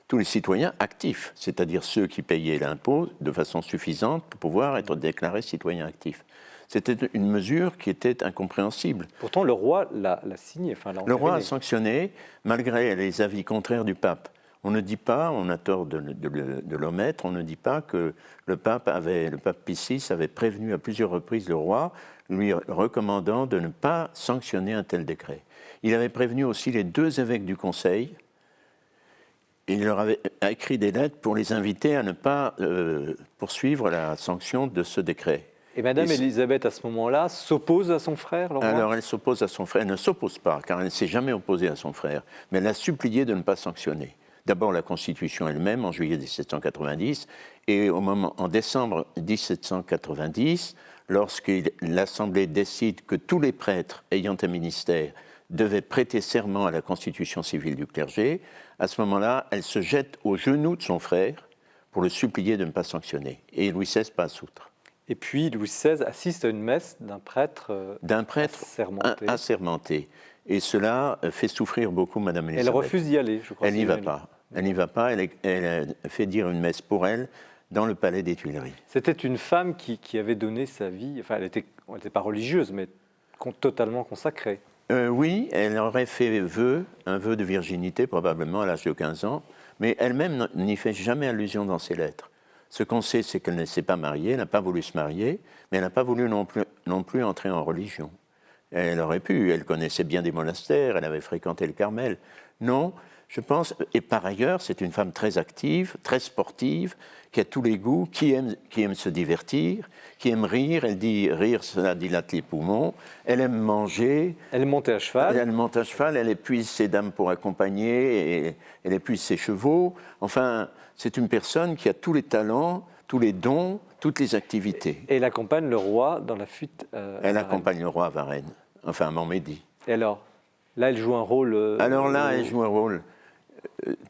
Tous les citoyens actifs, c'est-à-dire ceux qui payaient l'impôt de façon suffisante pour pouvoir être déclarés citoyens actifs. C'était une mesure qui était incompréhensible. Pourtant, le roi l'a signé. Le roi a sanctionné, malgré les avis contraires du pape. On ne dit pas, on a tort de l'omettre, on ne dit pas que le pape Pie VI avait prévenu à plusieurs reprises le roi, lui recommandant de ne pas sanctionner un tel décret. Il avait prévenu aussi les 2 évêques du Conseil. Il leur avait écrit des lettres pour les inviter à ne pas poursuivre la sanction de ce décret. Et Madame Élisabeth, à ce moment-là, s'oppose à son frère, le roi ? Alors elle s'oppose à son frère. Elle ne s'oppose pas, car elle ne s'est jamais opposée à son frère. Mais elle a supplié de ne pas sanctionner. D'abord la Constitution elle-même, en juillet 1790, et en décembre 1790, lorsque l'Assemblée décide que tous les prêtres ayant un ministère devaient prêter serment à la constitution civile du clergé, à ce moment-là, elle se jette aux genoux de son frère pour le supplier de ne pas sanctionner. Et Louis XVI passe outre. Et puis Louis XVI assiste à une messe d'un prêtre assermenté. Et cela fait souffrir beaucoup Madame Élisabeth. Elle refuse d'y aller, je crois. Elle n'y va pas. Elle n'y va pas. Elle fait dire une messe pour elle dans le palais des Tuileries. C'était une femme qui avait donné sa vie. Enfin, elle n'était pas religieuse, mais totalement consacrée. Oui, elle aurait fait un vœu de virginité, probablement à l'âge de 15 ans, mais elle-même n'y fait jamais allusion dans ses lettres. Ce qu'on sait, c'est qu'elle ne s'est pas mariée, elle n'a pas voulu se marier, mais elle n'a pas voulu non plus entrer en religion. Elle aurait pu, elle connaissait bien des monastères, elle avait fréquenté le Carmel. Non, je pense, et par ailleurs, c'est une femme très active, très sportive, qui a tous les goûts, qui aime se divertir, qui aime rire. Elle dit rire, cela dilate les poumons. Elle aime manger. Elle est montée à cheval. Elle monte à cheval, elle épuise ses dames pour accompagner, et elle épuise ses chevaux. Enfin, c'est une personne qui a tous les talents, tous les dons, toutes les activités. Et elle accompagne le roi dans la fuite Elle accompagne le roi à Varennes, enfin à Montmédy. Et alors, là, elle joue un rôle... Alors là, elle joue un rôle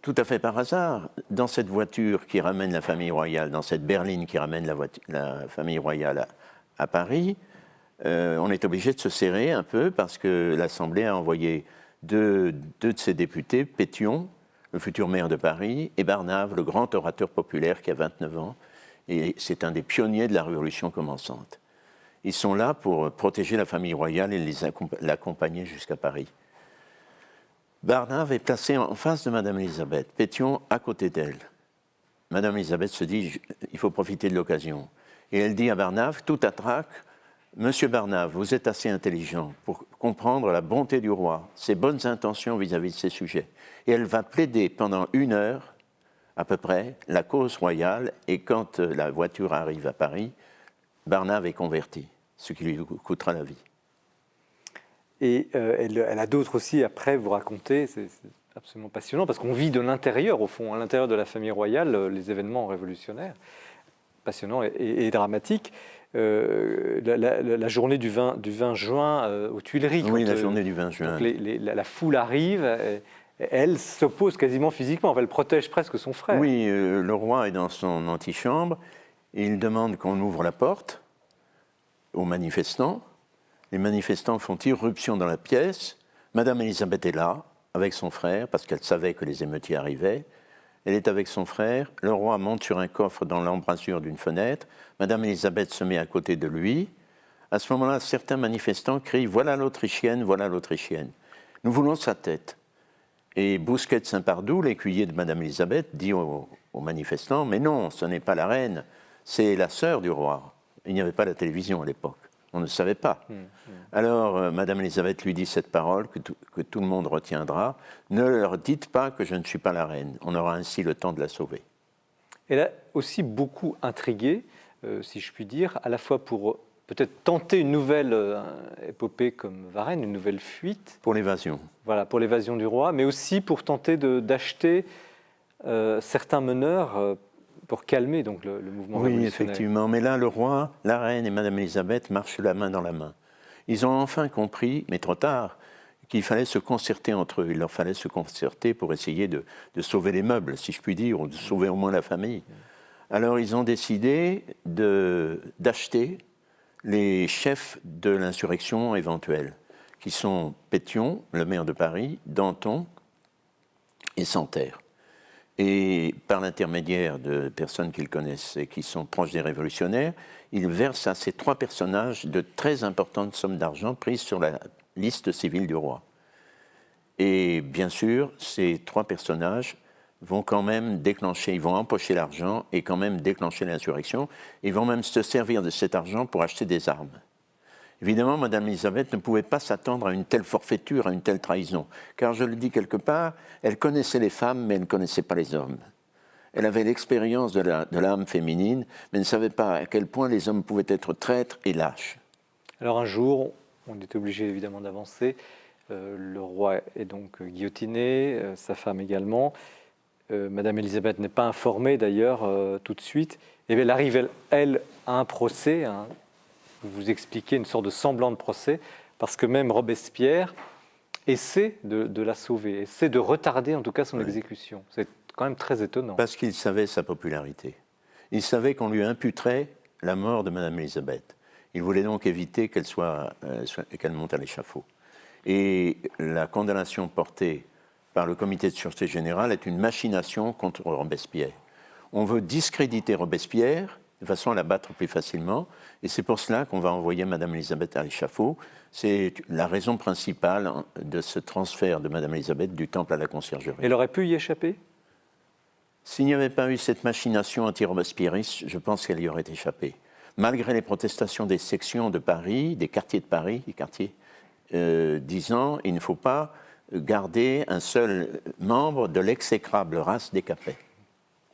tout à fait par hasard. Dans cette voiture qui ramène la famille royale, dans cette berline qui ramène la famille royale à Paris, on est obligé de se serrer un peu parce que l'Assemblée a envoyé deux de ses députés, Pétion, le futur maire de Paris, et Barnave, le grand orateur populaire qui a 29 ans, et c'est un des pionniers de la Révolution commençante. Ils sont là pour protéger la famille royale et l'accompagner jusqu'à Paris. Barnave est placé en face de Madame Élisabeth, Pétion à côté d'elle. Madame Élisabeth se dit, il faut profiter de l'occasion. Et elle dit à Barnave, tout à trac, Monsieur Barnave, vous êtes assez intelligent pour comprendre la bonté du roi, ses bonnes intentions vis-à-vis de ses sujets. Et elle va plaider pendant 1 heure, à peu près, la cause royale. Et quand la voiture arrive à Paris, Barnave est converti, ce qui lui coûtera la vie. Et elle a d'autres aussi, après, vous raconter, c'est absolument passionnant, parce qu'on vit de l'intérieur, au fond, à l'intérieur de la famille royale, les événements révolutionnaires, passionnants et dramatiques. La journée du 20 juin aux Tuileries. Oui, la journée du 20 juin. La foule arrive, elle s'oppose quasiment physiquement, enfin, elle protège presque son frère. Oui, le roi est dans son antichambre, et il demande qu'on ouvre la porte aux manifestants. Les manifestants font irruption dans la pièce. Madame Élisabeth est là, avec son frère, parce qu'elle savait que les émeutiers arrivaient. Elle est avec son frère. Le roi monte sur un coffre dans l'embrasure d'une fenêtre. Madame Élisabeth se met à côté de lui. À ce moment-là, certains manifestants crient « Voilà l'Autrichienne, voilà l'Autrichienne. Nous voulons sa tête ». Et Bousquet de Saint-Pardoux, l'écuyer de Madame Élisabeth, dit aux manifestants « Mais non, ce n'est pas la reine, c'est la sœur du roi. » Il n'y avait pas la télévision à l'époque. On ne savait pas. Alors, Madame Élisabeth lui dit cette parole que tout le monde retiendra. Ne leur dites pas que je ne suis pas la reine. On aura ainsi le temps de la sauver. Elle a aussi beaucoup intrigué, si je puis dire, à la fois pour peut-être tenter une nouvelle épopée comme Varennes, une nouvelle fuite. Pour l'évasion. Voilà, pour l'évasion du roi, mais aussi pour tenter d'acheter certains meneurs pour calmer donc, le mouvement révolutionnaire. Oui, effectivement. Mais là, le roi, la reine et Madame Élisabeth marchent la main dans la main. Ils ont enfin compris, mais trop tard, qu'il fallait se concerter entre eux. Il leur fallait se concerter pour essayer de sauver les meubles, si je puis dire, ou de sauver au moins la famille. Alors, ils ont décidé d'acheter les chefs de l'insurrection éventuelle, qui sont Pétion, le maire de Paris, Danton et Santerre. Et par l'intermédiaire de personnes qu'ils connaissent et qui sont proches des révolutionnaires, ils versent à ces 3 personnages de très importantes sommes d'argent prises sur la liste civile du roi. Et bien sûr, ces 3 personnages vont quand même déclencher, ils vont empocher l'argent et quand même déclencher l'insurrection. Ils vont même se servir de cet argent pour acheter des armes. Évidemment, Madame Elisabeth ne pouvait pas s'attendre à une telle forfaiture, à une telle trahison. Car je le dis quelque part, elle connaissait les femmes, mais elle ne connaissait pas les hommes. Elle avait l'expérience de l'âme féminine, mais ne savait pas à quel point les hommes pouvaient être traîtres et lâches. Alors un jour, on est obligé évidemment d'avancer. Le roi est donc guillotiné, sa femme également. Madame Elisabeth n'est pas informée d'ailleurs tout de suite. Et elle arrive, elle, à un procès. Vous expliquez une sorte de semblant de procès, parce que même Robespierre essaie de la sauver, essaie de retarder en tout cas son exécution. C'est quand même très étonnant. Parce qu'il savait sa popularité. Il savait qu'on lui imputerait la mort de Madame Elisabeth. Il voulait donc éviter qu'elle monte à l'échafaud. Et la condamnation portée par le comité de sûreté générale est une machination contre Robespierre. On veut discréditer Robespierre de façon à l'abattre plus facilement, et c'est pour cela qu'on va envoyer Madame Elisabeth à l'échafaud. C'est la raison principale de ce transfert de Madame Elisabeth du Temple à la Conciergerie. Elle aurait pu y échapper ? S'il n'y avait pas eu cette machination anti-robespierriste, je pense qu'elle y aurait échappé. Malgré les protestations des sections de Paris, des quartiers de Paris, disant il ne faut pas garder un seul membre de l'exécrable race des Capets.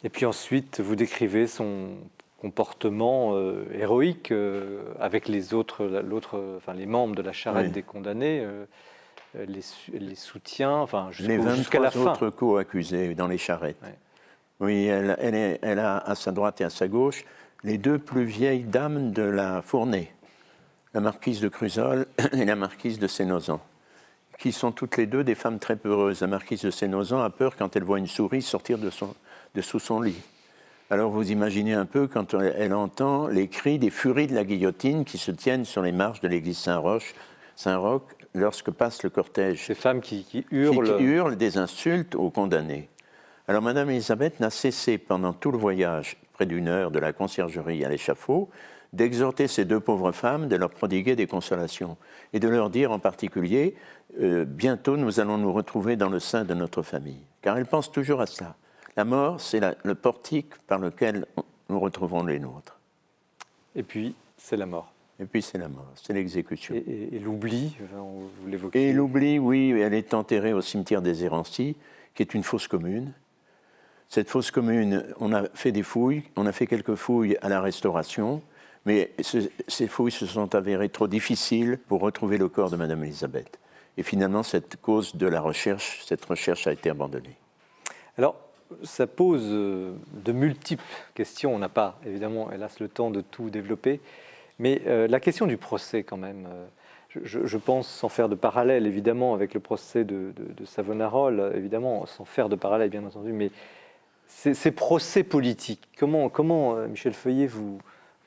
Et puis ensuite, vous décrivez son comportement héroïque avec les autres, les membres de la charrette des condamnés, les soutiens, jusqu'à la fin. Les 23 autres co-accusés dans les charrettes. Ouais. Oui, elle a à sa droite et à sa gauche les deux plus vieilles dames de la Fournée, la marquise de Crusolles et la marquise de Sénozan, qui sont toutes les deux des femmes très peureuses. La marquise de Sénozan a peur quand elle voit une souris sortir de sous son lit. Alors vous imaginez un peu quand elle entend les cris des furies de la guillotine qui se tiennent sur les marches de l'église Saint-Roch lorsque passe le cortège. Ces femmes qui hurlent. Qui hurlent des insultes aux condamnés. Alors Madame Elisabeth n'a cessé pendant tout le voyage, près d'une heure de la conciergerie à l'échafaud, d'exhorter ces deux pauvres femmes, de leur prodiguer des consolations et de leur dire en particulier bientôt nous allons nous retrouver dans le sein de notre famille. Car elle pense toujours à cela. La mort, c'est le portique par lequel nous retrouvons les nôtres. Et puis, c'est la mort. Et puis, c'est la mort, c'est l'exécution. Et l'oubli, vous l'évoquez. Et l'oubli, oui, elle est enterrée au cimetière des Érancis, qui est une fosse commune. Cette fosse commune, on a fait des fouilles, on a fait quelques fouilles à la Restauration, mais ces fouilles se sont avérées trop difficiles pour retrouver le corps de Madame Elisabeth. Et finalement, cette recherche a été abandonnée. Alors, ça pose de multiples questions. On n'a pas, évidemment, hélas, le temps de tout développer. Mais la question du procès, quand même, je pense, sans faire de parallèle, évidemment, avec le procès de Savonarole, évidemment, sans faire de parallèle, bien entendu, mais ces procès politiques, comment Michel Feuillet, vous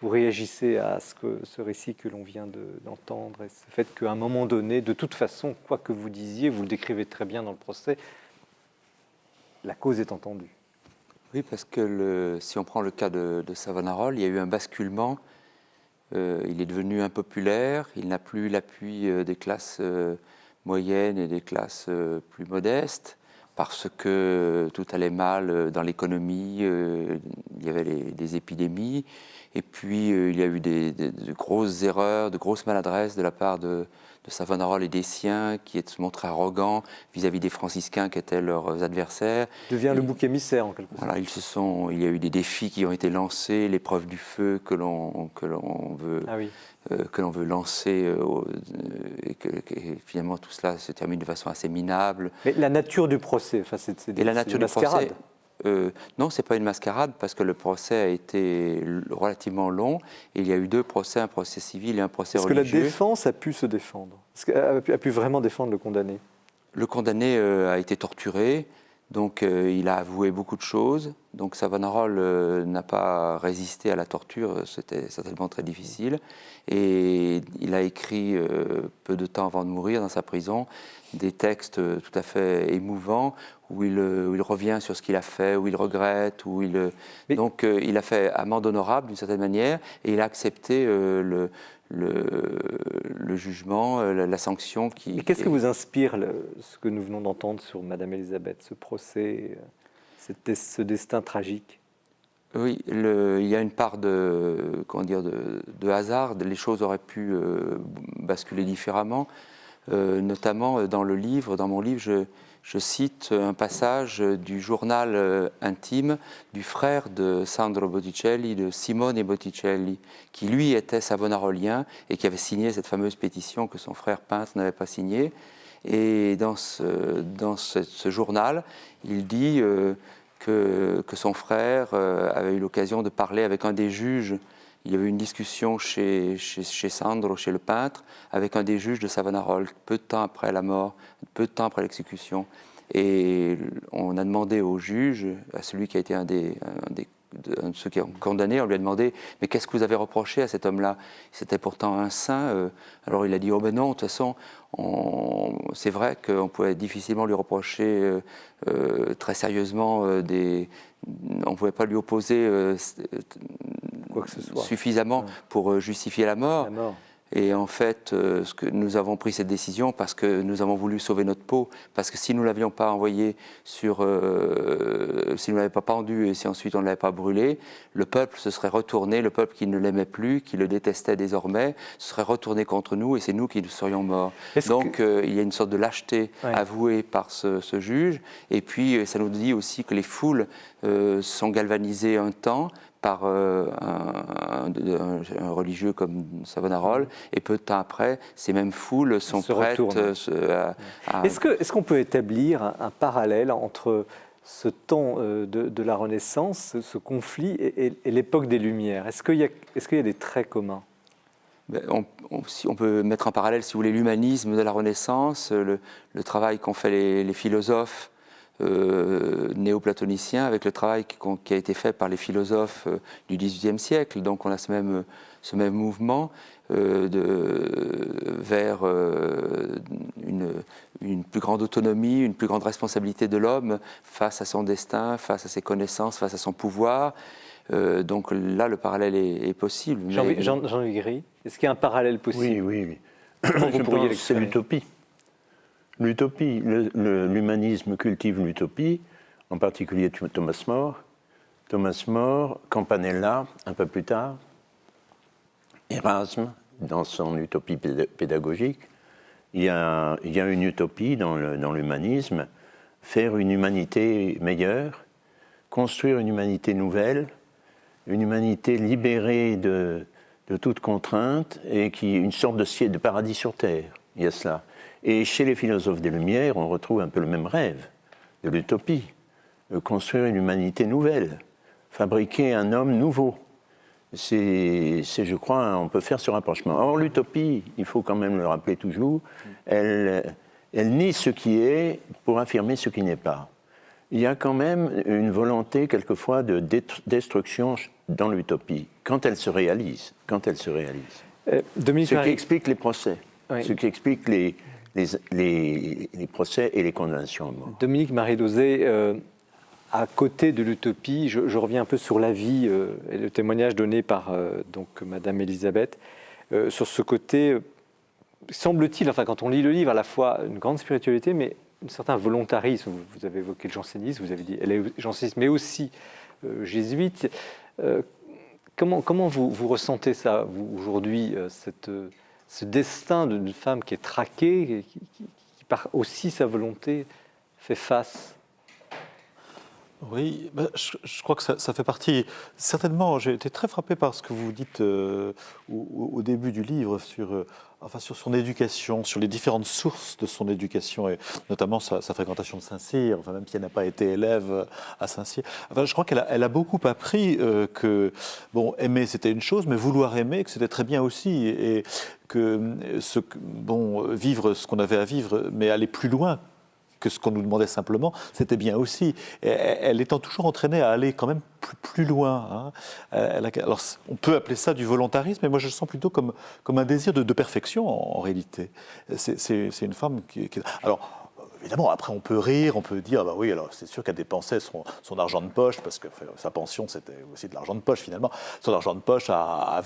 réagissez à ce récit que l'on vient d'entendre et ce fait qu'à un moment donné, de toute façon, quoi que vous disiez, vous le décrivez très bien dans le procès, la cause est entendue. Oui, parce que si on prend le cas de Savonarole, il y a eu un basculement. Il est devenu impopulaire, il n'a plus l'appui des classes moyennes et des classes plus modestes, parce que tout allait mal dans l'économie, il y avait des épidémies, et puis il y a eu de grosses erreurs, de grosses maladresses de la part de Savonarole et des siens, qui se montraient arrogants vis-à-vis des franciscains qui étaient leurs adversaires. Il devient le bouc émissaire en quelque sorte. Voilà, il y a eu des défis qui ont été lancés, l'épreuve du feu que l'on veut lancer, et finalement tout cela se termine de façon assez minable. Mais la nature du procès, c'est des mascarades. Non, ce n'est pas une mascarade, parce que le procès a été relativement long, et il y a eu deux procès, un procès civil et un procès religieux. Est-ce que la défense a pu se défendre? A pu vraiment défendre le condamné? Le condamné a été torturé, donc il a avoué beaucoup de choses. Donc Savonarole n'a pas résisté à la torture, c'était certainement très difficile. Et il a écrit, peu de temps avant de mourir dans sa prison, des textes tout à fait émouvants, où il revient sur ce qu'il a fait, où il regrette, donc il a fait amende honorable d'une certaine manière, et il a accepté le jugement, la sanction qui... Et qu'est-ce que vous inspire ce que nous venons d'entendre sur Madame Elisabeth, ce procès, ce destin tragique? Oui, il y a une part de, comment dire, de hasard. Les choses auraient pu basculer différemment. Notamment dans mon livre, je cite un passage du journal intime du frère de Sandro Botticelli, de Simone Botticelli, qui lui était savonarolien et qui avait signé cette fameuse pétition que son frère peintre n'avait pas signée. Et dans ce journal, il dit que son frère avait eu l'occasion de parler avec un des juges. Il y avait eu une discussion chez Sandro, chez le peintre, avec un des juges de Savonarola, peu de temps après la mort, peu de temps après l'exécution. Et on a demandé au juge, à celui qui a été un de ceux qui ont condamné, on lui a demandé « Mais qu'est-ce que vous avez reproché à cet homme-là » C'était pourtant un saint. Alors il a dit « Oh ben non, de toute façon, c'est vrai qu'on pouvait difficilement lui reprocher très sérieusement on ne pouvait pas lui opposer Quoi que ce soit. suffisamment pour justifier la mort. Et en fait, nous avons pris cette décision parce que nous avons voulu sauver notre peau, parce que si nous ne l'avions pas envoyé si nous ne l'avons pas pendu et si ensuite on ne l'avait pas brûlé, le peuple se serait retourné, le peuple qui ne l'aimait plus, qui le détestait désormais, se serait retourné contre nous et c'est nous qui serions morts. Donc il y a une sorte de lâcheté avouée par ce juge. Et puis ça nous dit aussi que les foules sont galvanisées un temps par un religieux comme Savonarola, et peu de temps après, ces mêmes foules sont prêtes à... Est-ce qu'on peut établir un parallèle entre ce temps de la Renaissance, ce conflit, et l'époque des Lumières? Est-ce qu'il y a des traits communs? On peut mettre en parallèle, si vous voulez, l'humanisme de la Renaissance, le travail qu'ont fait les philosophes néoplatoniciens avec le travail qui a été fait par les philosophes du XVIIIe siècle. Donc on a ce même mouvement vers une plus grande autonomie, une plus grande responsabilité de l'homme face à son destin, face à ses connaissances, face à son pouvoir. Donc là, le parallèle est possible. Jean-Louis Gris, est-ce qu'il y a un parallèle possible? Oui. Je pense que c'est l'utopie. L'utopie, l'humanisme cultive l'utopie, en particulier Thomas More, Campanella, un peu plus tard, Erasme, dans son utopie pédagogique. Il y a une utopie dans l'humanisme, faire une humanité meilleure, construire une humanité nouvelle, une humanité libérée de toute contrainte et qui une sorte de paradis sur terre. Il y a cela. Et chez les philosophes des Lumières, on retrouve un peu le même rêve de l'utopie, construire une humanité nouvelle, fabriquer un homme nouveau. Je crois, on peut faire ce rapprochement. Or, l'utopie, il faut quand même le rappeler toujours, elle nie ce qui est pour affirmer ce qui n'est pas. Il y a quand même une volonté, quelquefois, de destruction dans l'utopie, quand elle se réalise. Ce qui explique les procès, ce qui explique les procès et les condamnations à mort. Dominique Marie-Dosé, à côté de l'utopie, je reviens un peu sur la vie et le témoignage donné par Madame Elisabeth, sur ce côté, semble-t-il, enfin quand on lit le livre, à la fois une grande spiritualité, mais un certain volontarisme. Vous avez évoqué le jansénisme, vous avez dit elle est janséniste, mais aussi jésuite. Comment vous ressentez ça, vous, aujourd'hui, ce destin d'une femme qui est traquée, qui par aussi sa volonté fait face? Oui, je crois que ça fait partie. Certainement, j'ai été très frappé par ce que vous dites au début du livre sur son éducation, sur les différentes sources de son éducation, et notamment sa fréquentation de Saint-Cyr, enfin, même si elle n'a pas été élève à Saint-Cyr. Enfin, je crois qu'elle a beaucoup appris que, aimer c'était une chose, mais vouloir aimer, que c'était très bien aussi, et que vivre ce qu'on avait à vivre, mais aller plus loin que ce qu'on nous demandait simplement, c'était bien aussi. Et elle étant toujours entraînée à aller quand même plus loin. Alors, on peut appeler ça du volontarisme, mais moi je le sens plutôt comme un désir de perfection en réalité. C'est une femme qui... Alors, évidemment, après, on peut rire, on peut dire, bah oui, alors c'est sûr qu'elle dépensait son argent de poche, parce que enfin, sa pension, c'était aussi de l'argent de poche, finalement. Son argent de poche à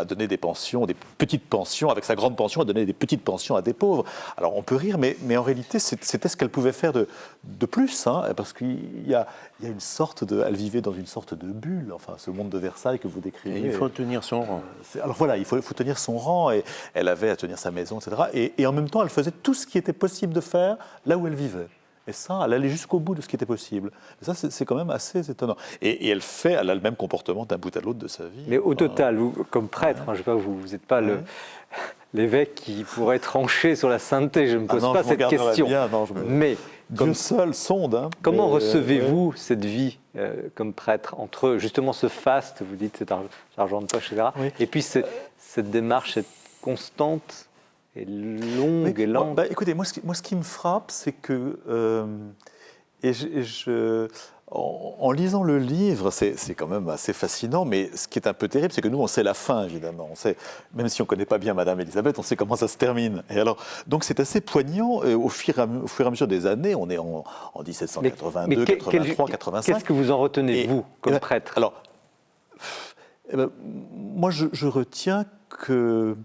donner des pensions, des petites pensions, avec sa grande pension, à donner des petites pensions à des pauvres. Alors, on peut rire, mais en réalité, c'était ce qu'elle pouvait faire de plus, hein, parce qu'il y a une sorte de... Elle vivait dans une sorte de bulle, enfin, ce monde de Versailles que vous décrivez. Et il faut tenir son rang. Alors voilà, il faut tenir son rang, et elle avait à tenir sa maison, etc. Et en même temps, elle faisait tout ce qui était possible de faire là où elle vivait. Et ça, elle allait jusqu'au bout de ce qui était possible. Et ça, c'est quand même assez étonnant. Et elle a le même comportement d'un bout à l'autre de sa vie. Mais au total, vous, comme prêtre, je sais pas, vous n'êtes pas l'évêque qui pourrait trancher sur la sainteté, je ne me pose pas cette question. Bien, Mais Dieu seul sonde. Hein. Comment recevez-vous cette vie comme prêtre, entre justement ce faste, vous dites cet argent de poche, etc., et puis cette démarche cette constante et longue et lente? Écoutez, moi, ce qui me frappe, c'est que... En lisant le livre, c'est quand même assez fascinant, mais ce qui est un peu terrible, c'est que nous, on sait la fin, évidemment. On sait, même si on ne connaît pas bien Madame Élisabeth, on sait comment ça se termine. Et alors, donc c'est assez poignant. Au fur et à mesure des années, on est en 1782, 83, 85. Qu'est-ce que vous en retenez, vous, comme prêtre? Alors, moi, je retiens que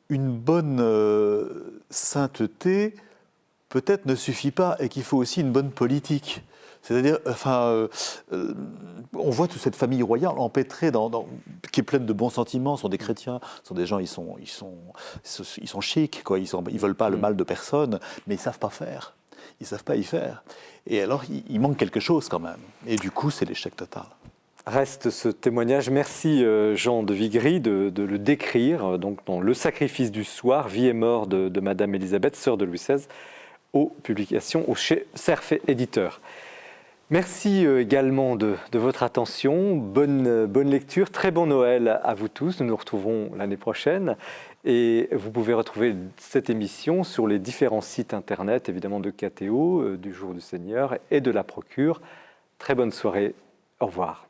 une bonne sainteté, peut-être ne suffit pas, et qu'il faut aussi une bonne politique. C'est-à-dire, on voit toute cette famille royale empêtrée qui est pleine de bons sentiments, sont des chrétiens, sont des gens, ils sont chics, quoi, ils veulent pas le mal de personne, mais ils savent pas faire, ils savent pas y faire. Et alors, il manque quelque chose quand même. Et du coup, c'est l'échec total. Reste ce témoignage. Merci Jean de Vigry de le décrire, donc dans Le sacrifice du soir, vie et mort de Madame Élisabeth, sœur de Louis XVI, aux publications chez Cerf Éditeur. Merci également de votre attention, bonne lecture, très bon Noël à vous tous, nous nous retrouvons l'année prochaine et vous pouvez retrouver cette émission sur les différents sites internet, évidemment de KTO, du Jour du Seigneur et de la Procure. Très bonne soirée, au revoir.